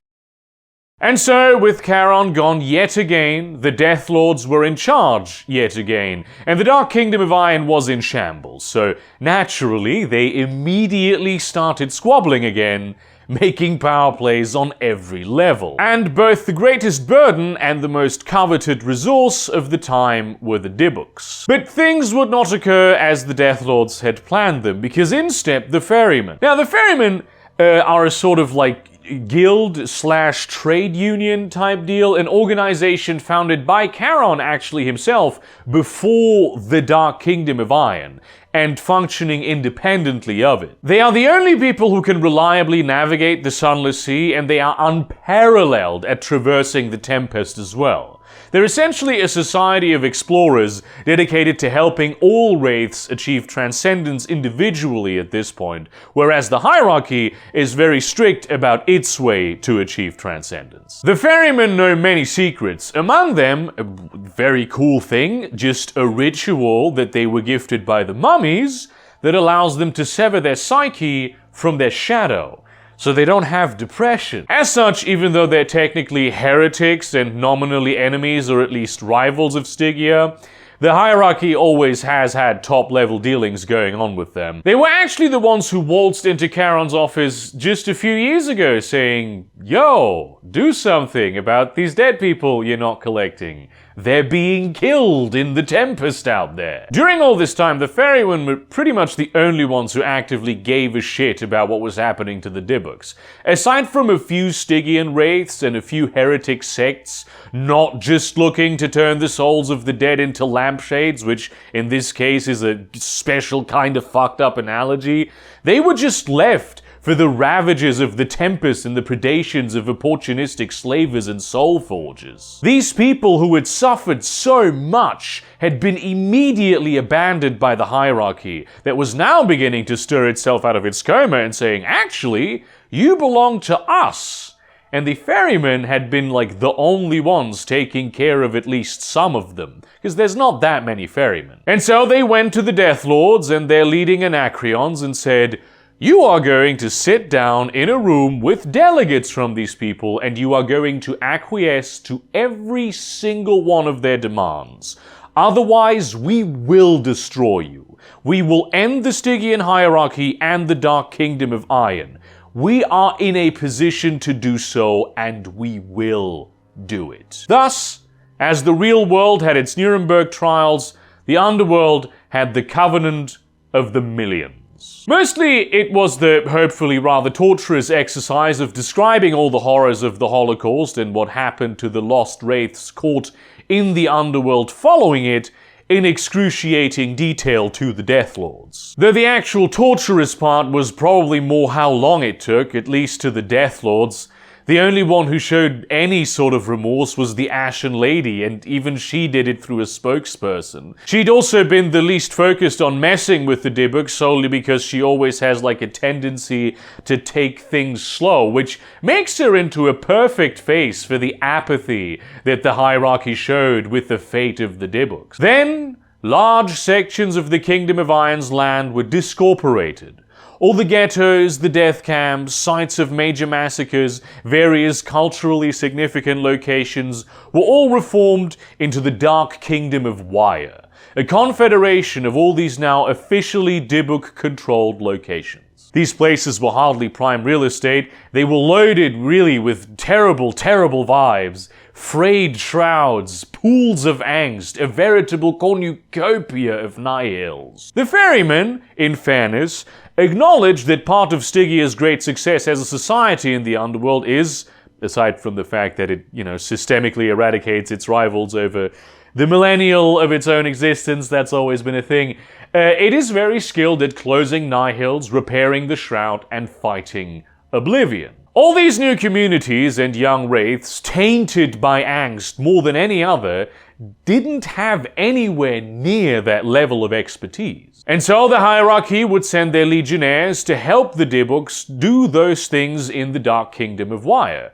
And so, with Charon gone yet again, the Death Lords were in charge yet again, and the Dark Kingdom of Iron was in shambles, so naturally they immediately started squabbling again, making power plays on every level. And both the greatest burden and the most coveted resource of the time were the Dybbuks. But things would not occur as the Death Lords had planned them, because in stepped the Ferrymen. Now the Ferrymen are a sort of like guild/trade union type deal, an organization founded by Charon actually himself before the Dark Kingdom of Iron, and functioning independently of it. They are the only people who can reliably navigate the Sunless Sea, and they are unparalleled at traversing the Tempest as well. They're essentially a society of explorers dedicated to helping all Wraiths achieve transcendence individually at this point, whereas the Hierarchy is very strict about its way to achieve transcendence. The Ferrymen know many secrets, among them, a very cool thing, just a ritual that they were gifted by the mummies, that allows them to sever their psyche from their shadow, so they don't have depression. As such, even though they're technically heretics and nominally enemies or at least rivals of Stygia, the hierarchy always has had top-level dealings going on with them. They were actually the ones who waltzed into Charon's office just a few years ago saying, "Yo, do something about these dead people you're not collecting. They're being killed in the Tempest out there." During all this time, the Ferrymen were pretty much the only ones who actively gave a shit about what was happening to the Dybbuks. Aside from a few Stygian wraiths and a few heretic sects, not just looking to turn the souls of the dead into lampshades, which in this case is a special kind of fucked up analogy, they were just left for the ravages of the Tempest and the predations of opportunistic slavers and soul forgers. These people who had suffered so much had been immediately abandoned by the hierarchy that was now beginning to stir itself out of its coma and saying, "Actually, you belong to us." And the ferrymen had been like the only ones taking care of at least some of them, because there's not that many ferrymen. And so they went to the Death Lords and their leading Anacreons and said, "You are going to sit down in a room with delegates from these people and you are going to acquiesce to every single one of their demands. Otherwise, we will destroy you. We will end the Stygian hierarchy and the Dark Kingdom of Iron. We are in a position to do so and we will do it." Thus, as the real world had its Nuremberg trials, the underworld had the Covenant of the Millions. Mostly, it was the hopefully rather torturous exercise of describing all the horrors of the Holocaust and what happened to the lost wraiths caught in the underworld following it in excruciating detail to the Death Lords. Though the actual torturous part was probably more how long it took, at least to the Death Lords. The only one who showed any sort of remorse was the Ashen Lady, and even she did it through a spokesperson. She'd also been the least focused on messing with the Dybbuk solely because she always has like a tendency to take things slow, which makes her into a perfect face for the apathy that the hierarchy showed with the fate of the Dybbuks. Then, large sections of the Kingdom of Iron's land were discorporated. All the ghettos, the death camps, sites of major massacres, various culturally significant locations were all reformed into the Dark Kingdom of Wire, a confederation of all these now officially Dybbuk-controlled locations. These places were hardly prime real estate, they were loaded really with terrible, terrible vibes, frayed shrouds, pools of angst, a veritable cornucopia of nihils. The ferrymen, in fairness, acknowledged that part of Stygia's great success as a society in the underworld is, aside from the fact that it, systemically eradicates its rivals over the millennial of its own existence, that's always been a thing, it is very skilled at closing nihils, repairing the shroud, and fighting Oblivion. All these new communities and young wraiths, tainted by angst more than any other, didn't have anywhere near that level of expertise. And so the hierarchy would send their legionnaires to help the Dybbuks do those things in the Dark Kingdom of Wire,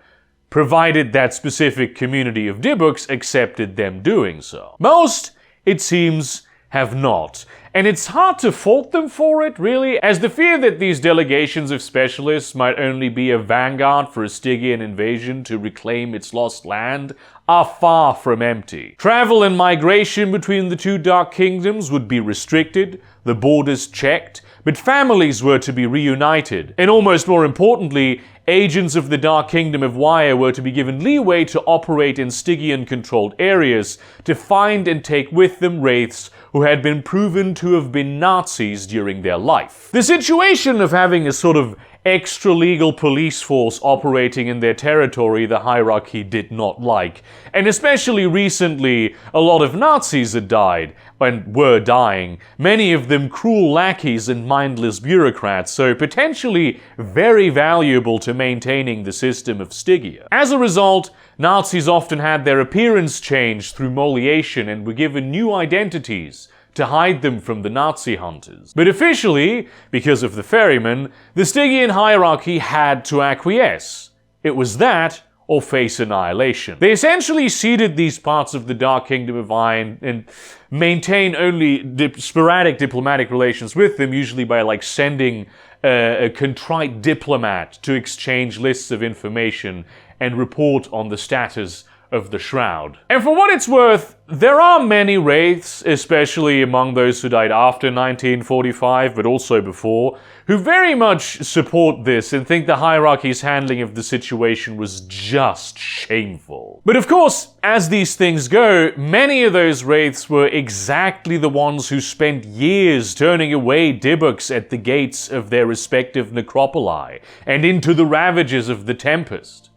provided that specific community of Dybbuks accepted them doing so. Most, it seems, have not. And it's hard to fault them for it, really, as the fear that these delegations of specialists might only be a vanguard for a Stygian invasion to reclaim its lost land are far from empty. Travel and migration between the two Dark Kingdoms would be restricted, the borders checked, but families were to be reunited, and almost more importantly, agents of the Dark Kingdom of Wire were to be given leeway to operate in Stygian-controlled areas to find and take with them wraiths who had been proven to have been Nazis during their life. The situation of having a sort of extra-legal police force operating in their territory the hierarchy did not like, and especially recently, a lot of Nazis had died, and were dying, many of them cruel lackeys and mindless bureaucrats, so potentially very valuable to maintaining the system of Stygia. As a result, Nazis often had their appearance changed through molliation and were given new identities to hide them from the Nazi hunters. But officially, because of the ferrymen, the Stygian hierarchy had to acquiesce. It was that or face annihilation. They essentially ceded these parts of the Dark Kingdom of Iron and maintain only sporadic diplomatic relations with them, usually by like sending a contrite diplomat to exchange lists of information and report on the status of the Shroud. And for what it's worth, there are many Wraiths, especially among those who died after 1945, but also before, who very much support this and think the hierarchy's handling of the situation was just shameful. But of course, as these things go, many of those Wraiths were exactly the ones who spent years turning away Dybbuks at the gates of their respective necropoli and into the ravages of the Tempest.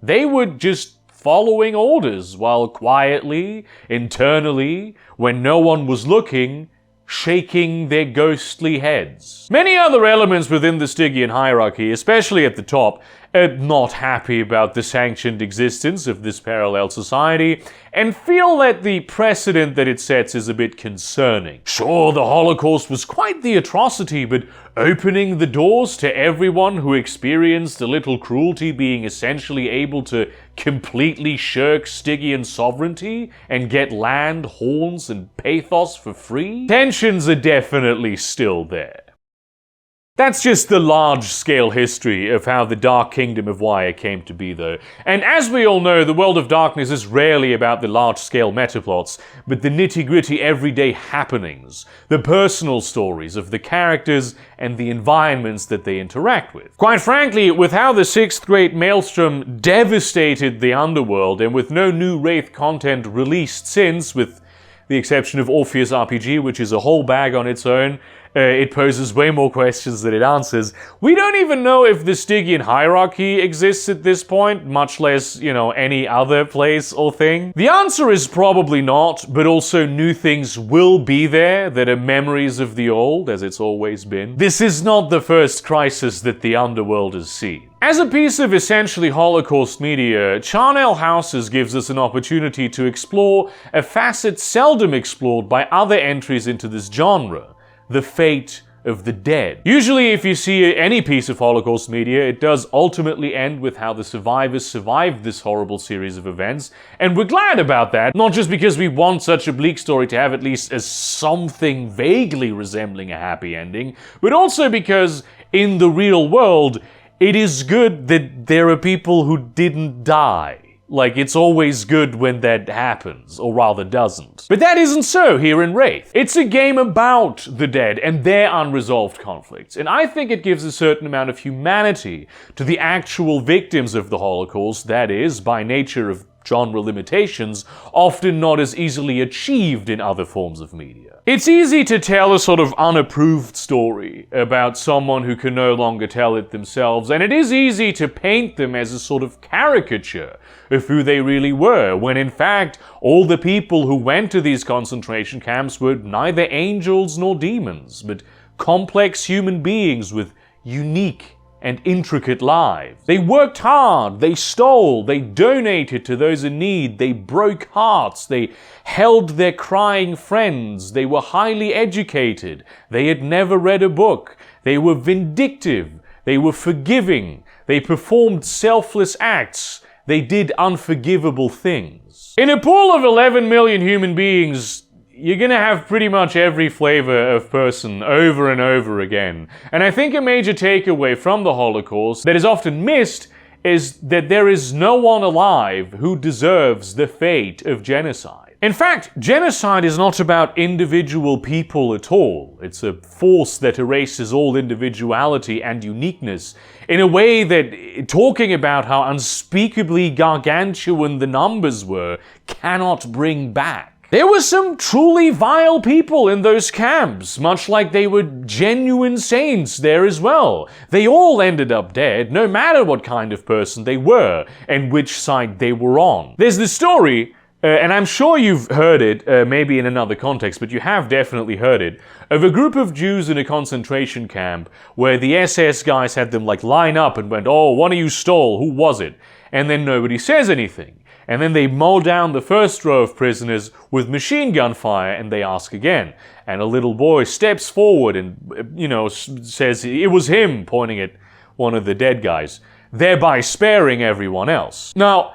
They were just following orders while quietly, internally, when no one was looking, shaking their ghostly heads. Many other elements within the Stygian hierarchy, especially at the top, are not happy about the sanctioned existence of this parallel society and feel that the precedent that it sets is a bit concerning. Sure, the Holocaust was quite the atrocity, but opening the doors to everyone who experienced a little cruelty being essentially able to completely shirk Stygian sovereignty and get land, horns, and pathos for free? Tensions are definitely still there. That's just the large-scale history of how the Dark Kingdom of Wire came to be, though. And as we all know, the World of Darkness is rarely about the large-scale metaplots, but the nitty-gritty everyday happenings, the personal stories of the characters and the environments that they interact with. Quite frankly, with how the Sixth Great Maelstrom devastated the underworld, and with no new Wraith content released since, with the exception of Orpheus RPG, which is a whole bag on its own, it poses way more questions than it answers. We don't even know if the Stygian Hierarchy exists at this point, much less, any other place or thing. The answer is probably not, but also new things will be there that are memories of the old, as it's always been. This is not the first crisis that the underworld has seen. As a piece of essentially Holocaust media, Charnel Houses gives us an opportunity to explore a facet seldom explored by other entries into this genre: the fate of the dead. Usually, if you see any piece of Holocaust media, it does ultimately end with how the survivors survived this horrible series of events, and we're glad about that, not just because we want such a bleak story to have at least something vaguely resembling a happy ending, but also because, in the real world, it is good that there are people who didn't die. Like, it's always good when that happens, or rather doesn't. But that isn't so here in Wraith. It's a game about the dead and their unresolved conflicts, and I think it gives a certain amount of humanity to the actual victims of the Holocaust that is, by nature of genre limitations, often not as easily achieved in other forms of media. It's easy to tell a sort of unapproved story about someone who can no longer tell it themselves, and it is easy to paint them as a sort of caricature of who they really were, when in fact, all the people who went to these concentration camps were neither angels nor demons, but complex human beings with unique and intricate lives. They worked hard, they stole, they donated to those in need, they broke hearts, they held their crying friends, they were highly educated, they had never read a book, they were vindictive, they were forgiving, they performed selfless acts, they did unforgivable things. In a pool of 11 million human beings, you're gonna have pretty much every flavor of person over and over again. And I think a major takeaway from the Holocaust that is often missed is that there is no one alive who deserves the fate of genocide. In fact, genocide is not about individual people at all. It's a force that erases all individuality and uniqueness in a way that, talking about how unspeakably gargantuan the numbers were, cannot bring back. There were some truly vile people in those camps, much like they were genuine saints there as well. They all ended up dead, no matter what kind of person they were and which side they were on. There's this story, and I'm sure you've heard it, maybe in another context, but you have definitely heard it, of a group of Jews in a concentration camp where the SS guys had them line up and went, "Oh, one of you stole, who was it?" And then nobody says anything. And then they mow down the first row of prisoners with machine gun fire, and they ask again. And a little boy steps forward and, says it was him, pointing at one of the dead guys. thereby sparing everyone else. Now,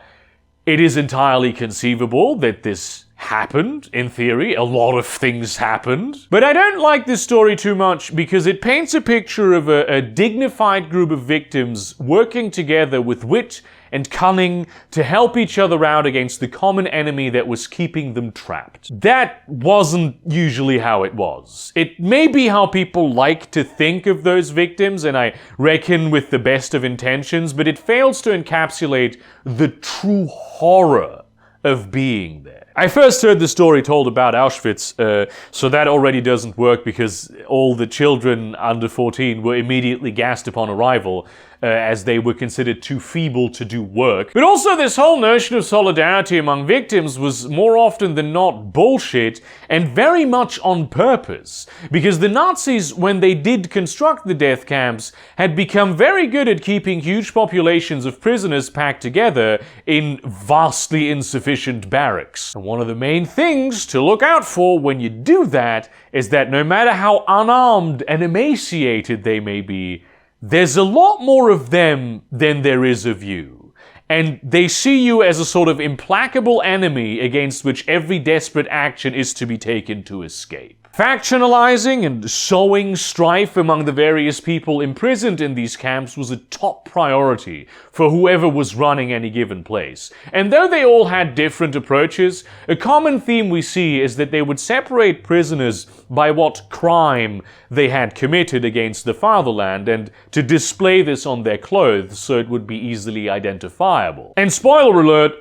it is entirely conceivable that this happened, in theory. A lot of things happened. But I don't like this story too much because it paints a picture of a dignified group of victims working together with wit and cunning to help each other out against the common enemy that was keeping them trapped. That wasn't usually how it was. It may be how people like to think of those victims, and I reckon with the best of intentions, but it fails to encapsulate the true horror of being there. I first heard the story told about Auschwitz, so that already doesn't work because all the children under 14 were immediately gassed upon arrival, as they were considered too feeble to do work. But also this whole notion of solidarity among victims was more often than not bullshit and very much on purpose. Because the Nazis, when they did construct the death camps, had become very good at keeping huge populations of prisoners packed together in vastly insufficient barracks. And one of the main things to look out for when you do that is that no matter how unarmed and emaciated they may be, there's a lot more of them than there is of you. And they see you as a sort of implacable enemy against which every desperate action is to be taken to escape. Factionalizing and sowing strife among the various people imprisoned in these camps was a top priority for whoever was running any given place. And though they all had different approaches, a common theme we see is that they would separate prisoners by what crime they had committed against the fatherland and to display this on their clothes so it would be easily identifiable. And spoiler alert,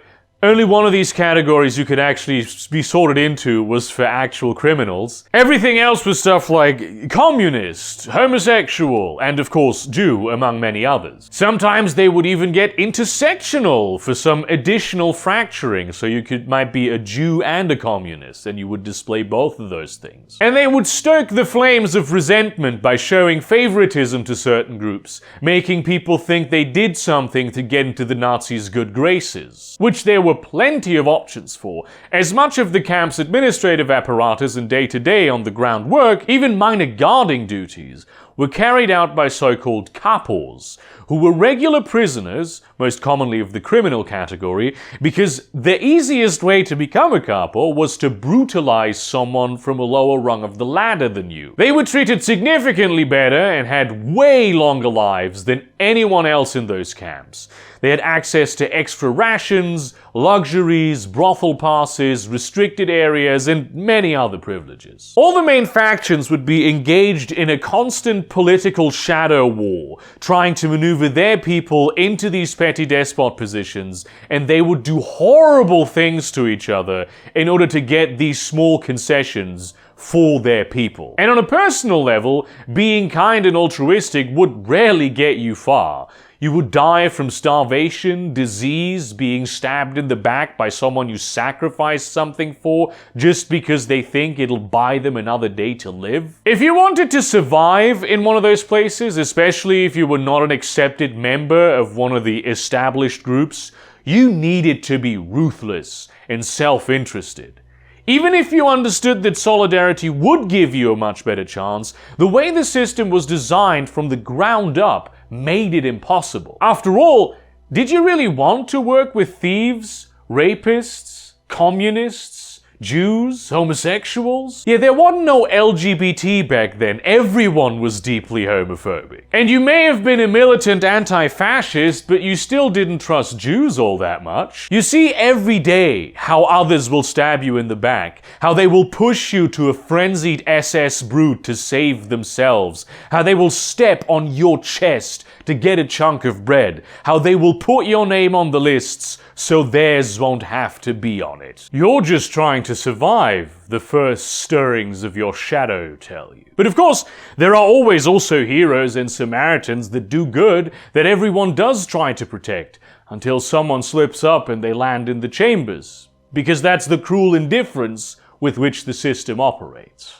only one of these categories you could actually be sorted into was for actual criminals. Everything else was stuff like communist, homosexual, and of course Jew, among many others. Sometimes they would even get intersectional for some additional fracturing, so you might be a Jew and a communist, and you would display both of those things. And they would stoke the flames of resentment by showing favoritism to certain groups, making people think they did something to get into the Nazis' good graces, which there were plenty of options for, as much of the camp's administrative apparatus and day-to-day on the ground work, even minor guarding duties, were carried out by so-called kapors, who were regular prisoners, most commonly of the criminal category, because the easiest way to become a kapor was to brutalize someone from a lower rung of the ladder than you. They were treated significantly better and had way longer lives than anyone else in those camps. They had access to extra rations, luxuries, brothel passes, restricted areas, and many other privileges. All the main factions would be engaged in a constant political shadow war, trying to maneuver their people into these petty despot positions, and they would do horrible things to each other in order to get these small concessions for their people. And on a personal level, being kind and altruistic would rarely get you far. You would die from starvation, disease, being stabbed in the back by someone you sacrificed something for just because they think it'll buy them another day to live. If you wanted to survive in one of those places, especially if you were not an accepted member of one of the established groups, you needed to be ruthless and self-interested. Even if you understood that solidarity would give you a much better chance, the way the system was designed from the ground up made it impossible. After all, did you really want to work with thieves, rapists, communists, Jews, homosexuals? Yeah, there wasn't no LGBT back then. Everyone was deeply homophobic. And you may have been a militant anti-fascist, but you still didn't trust Jews all that much. You see every day how others will stab you in the back, how they will push you to a frenzied SS brute to save themselves, how they will step on your chest to get a chunk of bread, how they will put your name on the lists so theirs won't have to be on it. You're just trying to survive, the first stirrings of your shadow tell you. But of course, there are always also heroes and Samaritans that do good that everyone does try to protect, until someone slips up and they land in the chambers, because that's the cruel indifference with which the system operates.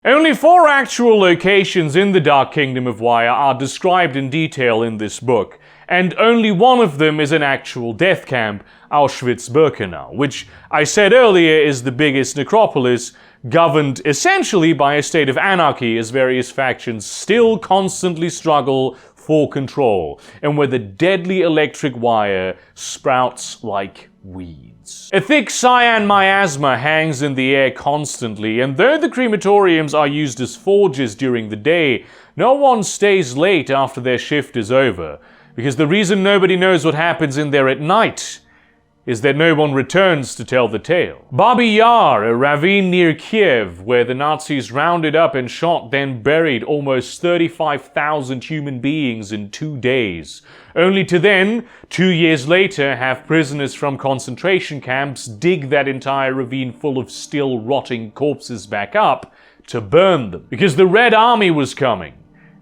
Only 4 actual locations in the Dark Kingdom of Wire are described in detail in this book, and only one of them is an actual death camp, Auschwitz-Birkenau, which I said earlier is the biggest necropolis, governed essentially by a state of anarchy as various factions still constantly struggle for control, and where the deadly electric wire sprouts like weeds. A thick cyan miasma hangs in the air constantly, and though the crematoriums are used as forges during the day, no one stays late after their shift is over, because the reason nobody knows what happens in there at night is that no one returns to tell the tale. Babi Yar, a ravine near Kiev, where the Nazis rounded up and shot, then buried almost 35,000 human beings in 2 days, only to then, 2 years later, have prisoners from concentration camps dig that entire ravine full of still rotting corpses back up to burn them. Because the Red Army was coming,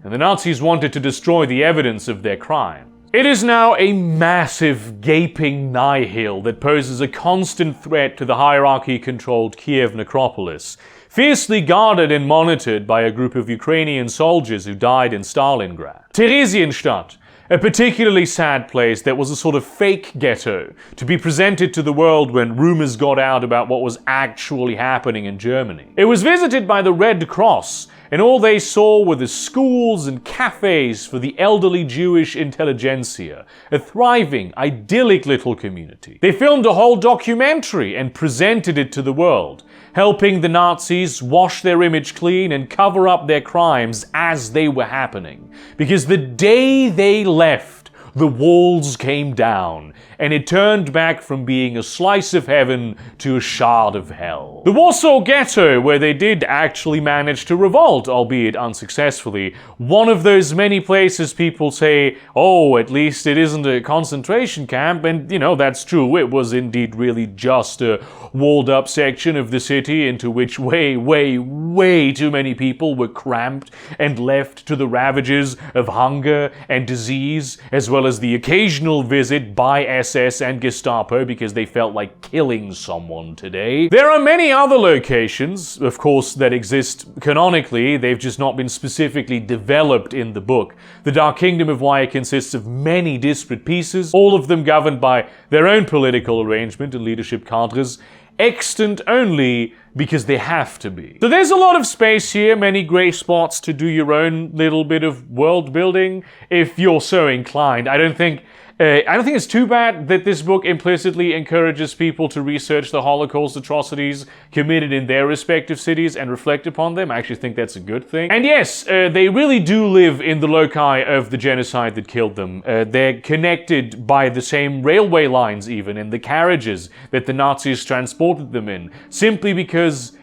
and the Nazis wanted to destroy the evidence of their crime. It is now a massive, gaping nihil that poses a constant threat to the hierarchy-controlled Kiev necropolis, fiercely guarded and monitored by a group of Ukrainian soldiers who died in Stalingrad. Theresienstadt, a particularly sad place that was a sort of fake ghetto to be presented to the world when rumors got out about what was actually happening in Germany. It was visited by the Red Cross, and all they saw were the schools and cafes for the elderly Jewish intelligentsia, a thriving, idyllic little community. They filmed a whole documentary and presented it to the world, helping the Nazis wash their image clean and cover up their crimes as they were happening. Because the day they left, the walls came down, and it turned back from being a slice of heaven to a shard of hell. The Warsaw Ghetto, where they did actually manage to revolt, albeit unsuccessfully, one of those many places people say, oh, at least it isn't a concentration camp, and that's true, it was indeed really just a walled up section of the city into which way too many people were cramped and left to the ravages of hunger and disease, as well as the occasional visit by SS and Gestapo because they felt like killing someone today. There are many other locations, of course, that exist canonically, they've just not been specifically developed in the book. The Dark Kingdom of Wire consists of many disparate pieces, all of them governed by their own political arrangement and leadership cadres, extant only because they have to be. So there's a lot of space here, many great spots to do your own little bit of world building if you're so inclined. I don't think it's too bad that this book implicitly encourages people to research the Holocaust atrocities committed in their respective cities and reflect upon them. I actually think that's a good thing. And yes, they really do live in the loci of the genocide that killed them. They're connected by the same railway lines even, and the carriages that the Nazis transported them in, simply because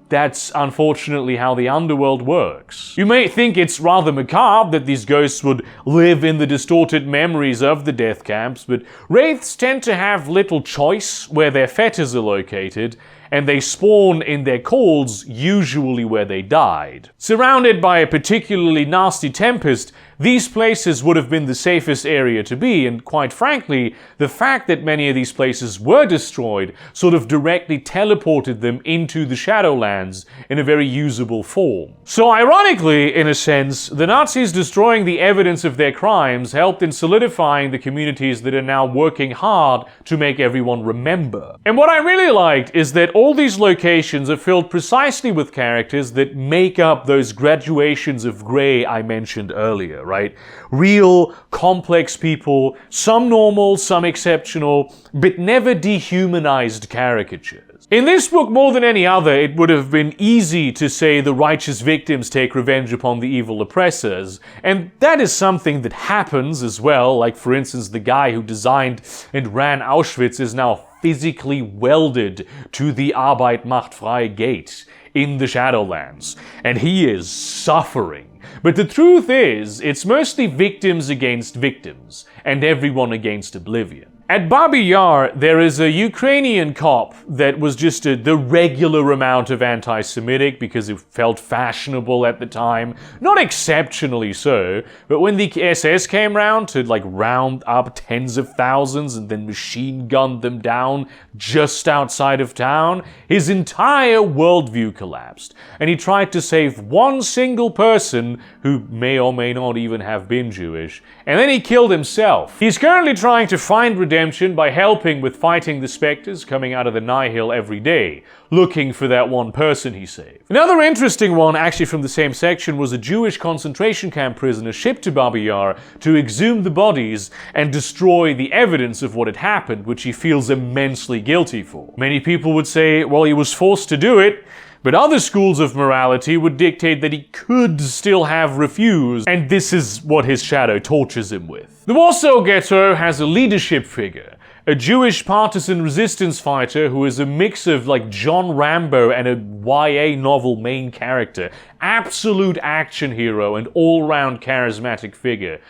that's unfortunately how the underworld works. You may think it's rather macabre that these ghosts would live in the distorted memories of the death camps, but wraiths tend to have little choice where their fetters are located, and they spawn in their calls usually where they died. Surrounded by a particularly nasty tempest, these places would have been the safest area to be, and quite frankly, the fact that many of these places were destroyed sort of directly teleported them into the Shadowlands in a very usable form. So ironically, in a sense, the Nazis destroying the evidence of their crimes helped in solidifying the communities that are now working hard to make everyone remember. And what I really liked is that all these locations are filled precisely with characters that make up those graduations of grey I mentioned earlier, right? Real, complex people, some normal, some exceptional, but never dehumanized caricatures. In this book, more than any other, it would have been easy to say the righteous victims take revenge upon the evil oppressors, and that is something that happens as well, like for instance the guy who designed and ran Auschwitz is now physically welded to the Arbeit macht frei gate in the Shadowlands, and he is suffering. But the truth is, it's mostly victims against victims, and everyone against Oblivion. At Babi Yar, there is a Ukrainian cop that was just the regular amount of anti-Semitic because it felt fashionable at the time. Not exceptionally so, but when the SS came round to round up tens of thousands and then machine gunned them down just outside of town, his entire worldview collapsed. And he tried to save one single person who may or may not even have been Jewish, and then he killed himself. He's currently trying to find redemption redemption by helping with fighting the spectres coming out of the Nihil every day, looking for that one person he saved. Another interesting one, actually from the same section, was a Jewish concentration camp prisoner shipped to Baba Yar to exhume the bodies and destroy the evidence of what had happened, which he feels immensely guilty for. Many people would say, well, he was forced to do it, but other schools of morality would dictate that he could still have refused, and this is what his shadow tortures him with. The Warsaw Ghetto has a leadership figure, a Jewish partisan resistance fighter who is a mix of like John Rambo and a YA novel main character, absolute action hero and all-round charismatic figure.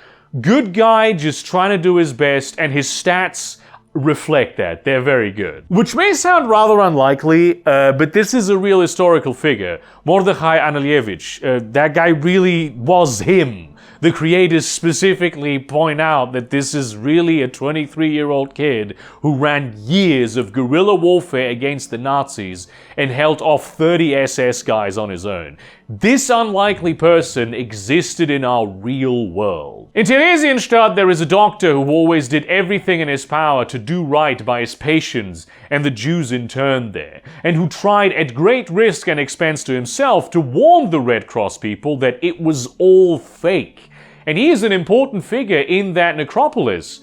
Good guy, just trying to do his best, and his stats reflect that. They're very good. Which may sound rather unlikely, but this is a real historical figure. Mordechai Analievich. That guy really was him. The creators specifically point out that this is really a 23-year-old kid who ran years of guerrilla warfare against the Nazis and held off 30 SS guys on his own. This unlikely person existed in our real world. In Theresienstadt, there is a doctor who always did everything in his power to do right by his patients and the Jews interned there, and who tried at great risk and expense to himself to warn the Red Cross people that it was all fake. And he is an important figure in that necropolis.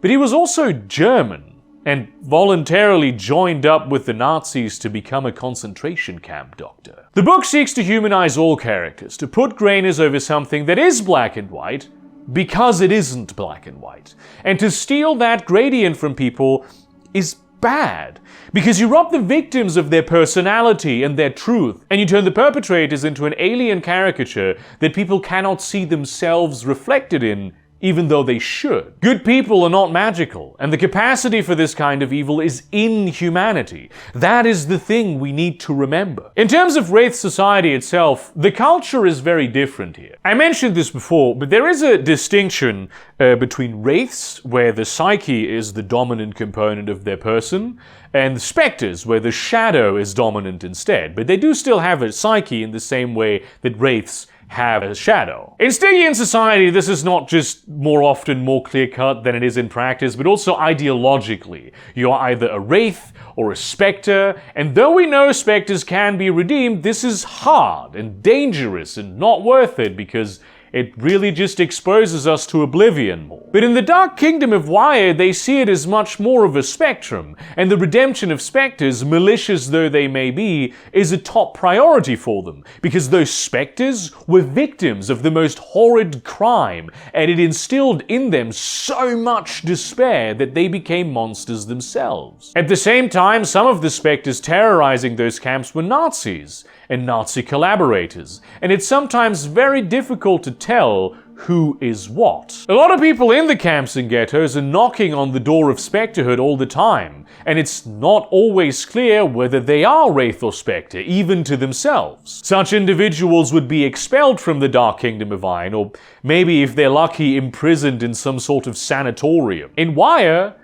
But he was also German, and voluntarily joined up with the Nazis to become a concentration camp doctor. The book seeks to humanize all characters, to put grayness over something that is black and white, because it isn't black and white. And to steal that gradient from people is bad, because you rob the victims of their personality and their truth, and you turn the perpetrators into an alien caricature that people cannot see themselves reflected in, even though they should. Good people are not magical, and the capacity for this kind of evil is in humanity. That is the thing we need to remember. In terms of Wraith society itself, the culture is very different here. I mentioned this before, but there is a distinction between Wraiths, where the psyche is the dominant component of their person, and the spectres, where the shadow is dominant instead. But they do still have a psyche in the same way that Wraiths have a shadow. In Stygian society, this is not just more often more clear-cut than it is in practice, but also ideologically. You are either a Wraith or a Spectre, and though we know Spectres can be redeemed, this is hard and dangerous and not worth it because it really just exposes us to Oblivion more. But in the Dark Kingdom of Wire, they see it as much more of a spectrum, and the redemption of spectres, malicious though they may be, is a top priority for them, because those spectres were victims of the most horrid crime, and it instilled in them so much despair that they became monsters themselves. At the same time, some of the spectres terrorizing those camps were Nazis, and Nazi collaborators, and it's sometimes very difficult to tell who is what. A lot of people in the camps and ghettos are knocking on the door of Specterhood all the time, and it's not always clear whether they are Wraith or Spectre, even to themselves. Such individuals would be expelled from the Dark Kingdom of Iron, or maybe if they're lucky, imprisoned in some sort of sanatorium. In Wire,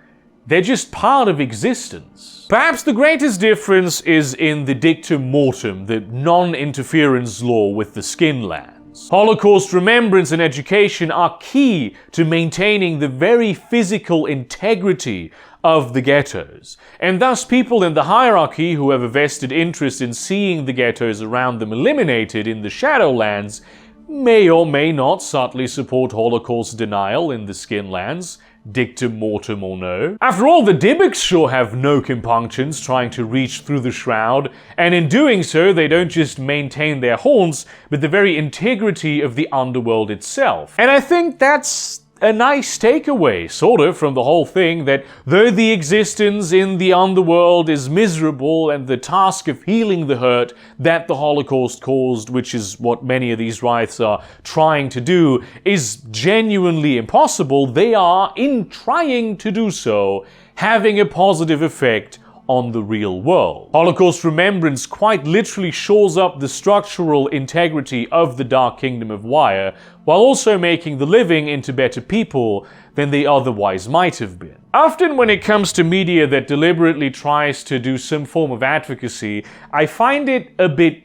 they're just part of existence. Perhaps the greatest difference is in the dictum mortem, the non-interference law with the skin lands. Holocaust remembrance and education are key to maintaining the very physical integrity of the ghettos, and thus people in the hierarchy who have a vested interest in seeing the ghettos around them eliminated in the Shadowlands may or may not subtly support Holocaust denial in the Skinlands, dictum mortem or no. After all, the Dybbuks sure have no compunctions trying to reach through the shroud, and in doing so they don't just maintain their haunts, but the very integrity of the underworld itself. And I think that's a nice takeaway, sort of, from the whole thing, that though the existence in the underworld is miserable and the task of healing the hurt that the Holocaust caused, which is what many of these Wraiths are trying to do, is genuinely impossible, they are, in trying to do so, having a positive effect on the real world. Holocaust remembrance quite literally shores up the structural integrity of the Dark Kingdom of Wire, while also making the living into better people than they otherwise might have been. Often when it comes to media that deliberately tries to do some form of advocacy, I find it a bit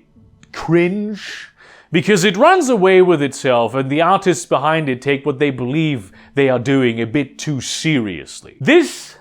cringe, because it runs away with itself and the artists behind it take what they believe they are doing a bit too seriously. This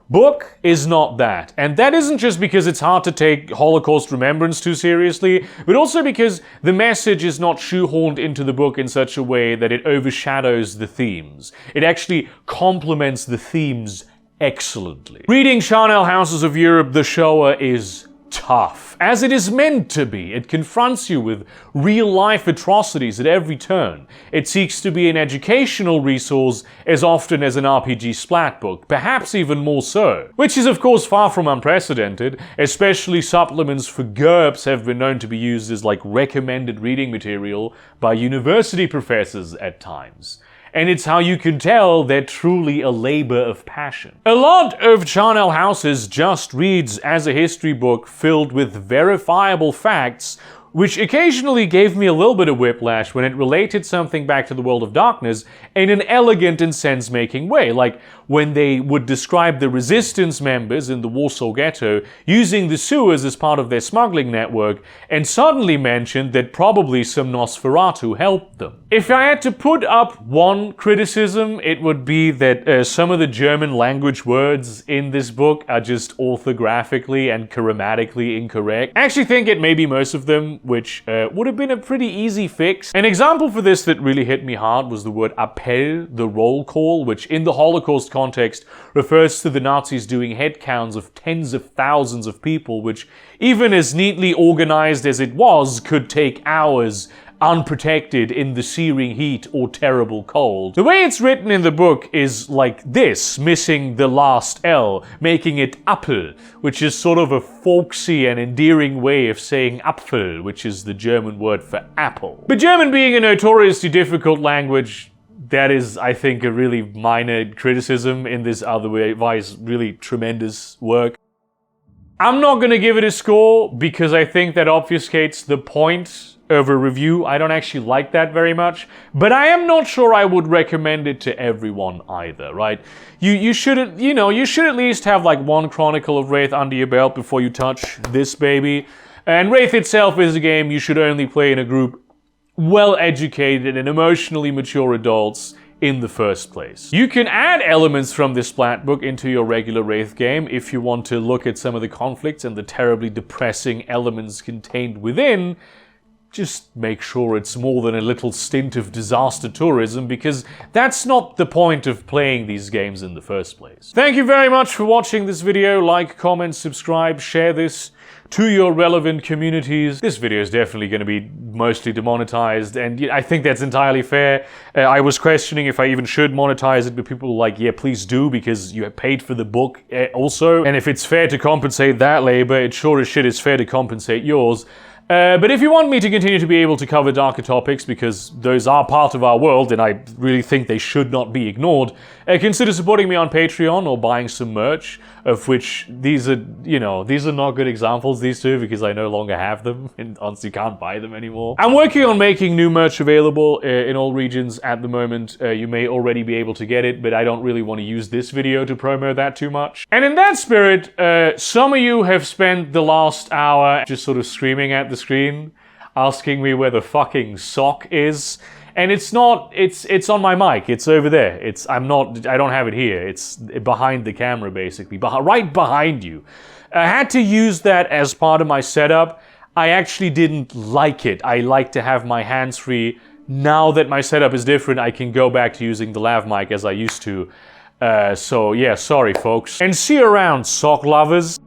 book is not that. And that isn't just because it's hard to take Holocaust remembrance too seriously, but also because the message is not shoehorned into the book in such a way that it overshadows the themes. It actually complements the themes excellently. Reading Charnel Houses of Europe, the Shoah is tough, as it is meant to be. It confronts you with real-life atrocities at every turn. It seeks to be an educational resource as often as an RPG splat book, perhaps even more so. Which is of course far from unprecedented, especially supplements for GURPS have been known to be used as like recommended reading material by university professors at times. And it's how you can tell they're truly a labor of passion. A lot of Charnel Houses just reads as a history book filled with verifiable facts, which occasionally gave me a little bit of whiplash when it related something back to the world of darkness in an elegant and sense-making way, like when they would describe the resistance members in the Warsaw Ghetto using the sewers as part of their smuggling network, and suddenly mentioned that probably some Nosferatu helped them. If I had to put up one criticism, it would be that some of the German language words in this book are just orthographically and grammatically incorrect. I actually think it may be most of them, which would have been a pretty easy fix. An example for this that really hit me hard was the word Appell, the roll call, which in the Holocaust context refers to the Nazis doing head counts of tens of thousands of people, which, even as neatly organized as it was, could take hours unprotected in the searing heat or terrible cold. The way it's written in the book is like this, missing the last L, making it Appel, which is sort of a folksy and endearing way of saying Apfel, which is the German word for apple. But German being a notoriously difficult language, that is, I think, a really minor criticism in this otherwise really tremendous work. I'm not gonna give it a score because I think that obfuscates the point of a review. I don't actually like that very much, but I am not sure I would recommend it to everyone either, right? You should at least have like one Chronicle of Wraith under your belt before you touch this baby. And Wraith itself is a game you should only play in a group well-educated and emotionally mature adults in the first place. You can add elements from this splat book into your regular Wraith game if you want to look at some of the conflicts and the terribly depressing elements contained within. Just make sure it's more than a little stint of disaster tourism, because that's not the point of playing these games in the first place. Thank you very much for watching this video. Like, comment, subscribe, share this to your relevant communities. This video is definitely going to be mostly demonetized, and I think that's entirely fair. I was questioning if I even should monetize it, but people were like, yeah, please do, because you have paid for the book also. And if it's fair to compensate that labor, it sure as shit is fair to compensate yours. But if you want me to continue to be able to cover darker topics, because those are part of our world and I really think they should not be ignored, consider supporting me on Patreon or buying some merch, of which these are not good examples, these two, because I no longer have them and honestly can't buy them anymore. I'm working on making new merch available in all regions at the moment. You may already be able to get it, but I don't really want to use this video to promo that too much. And in that spirit, some of you have spent the last hour just sort of screaming at the screen, asking me where the fucking sock is. And it's not, it's on my mic, it's over there. I don't have it here. It's behind the camera, basically, right behind you. I had to use that as part of my setup. I actually didn't like it. I like to have my hands free. Now that my setup is different, I can go back to using the lav mic as I used to. So yeah, sorry folks. And see you around, sock lovers.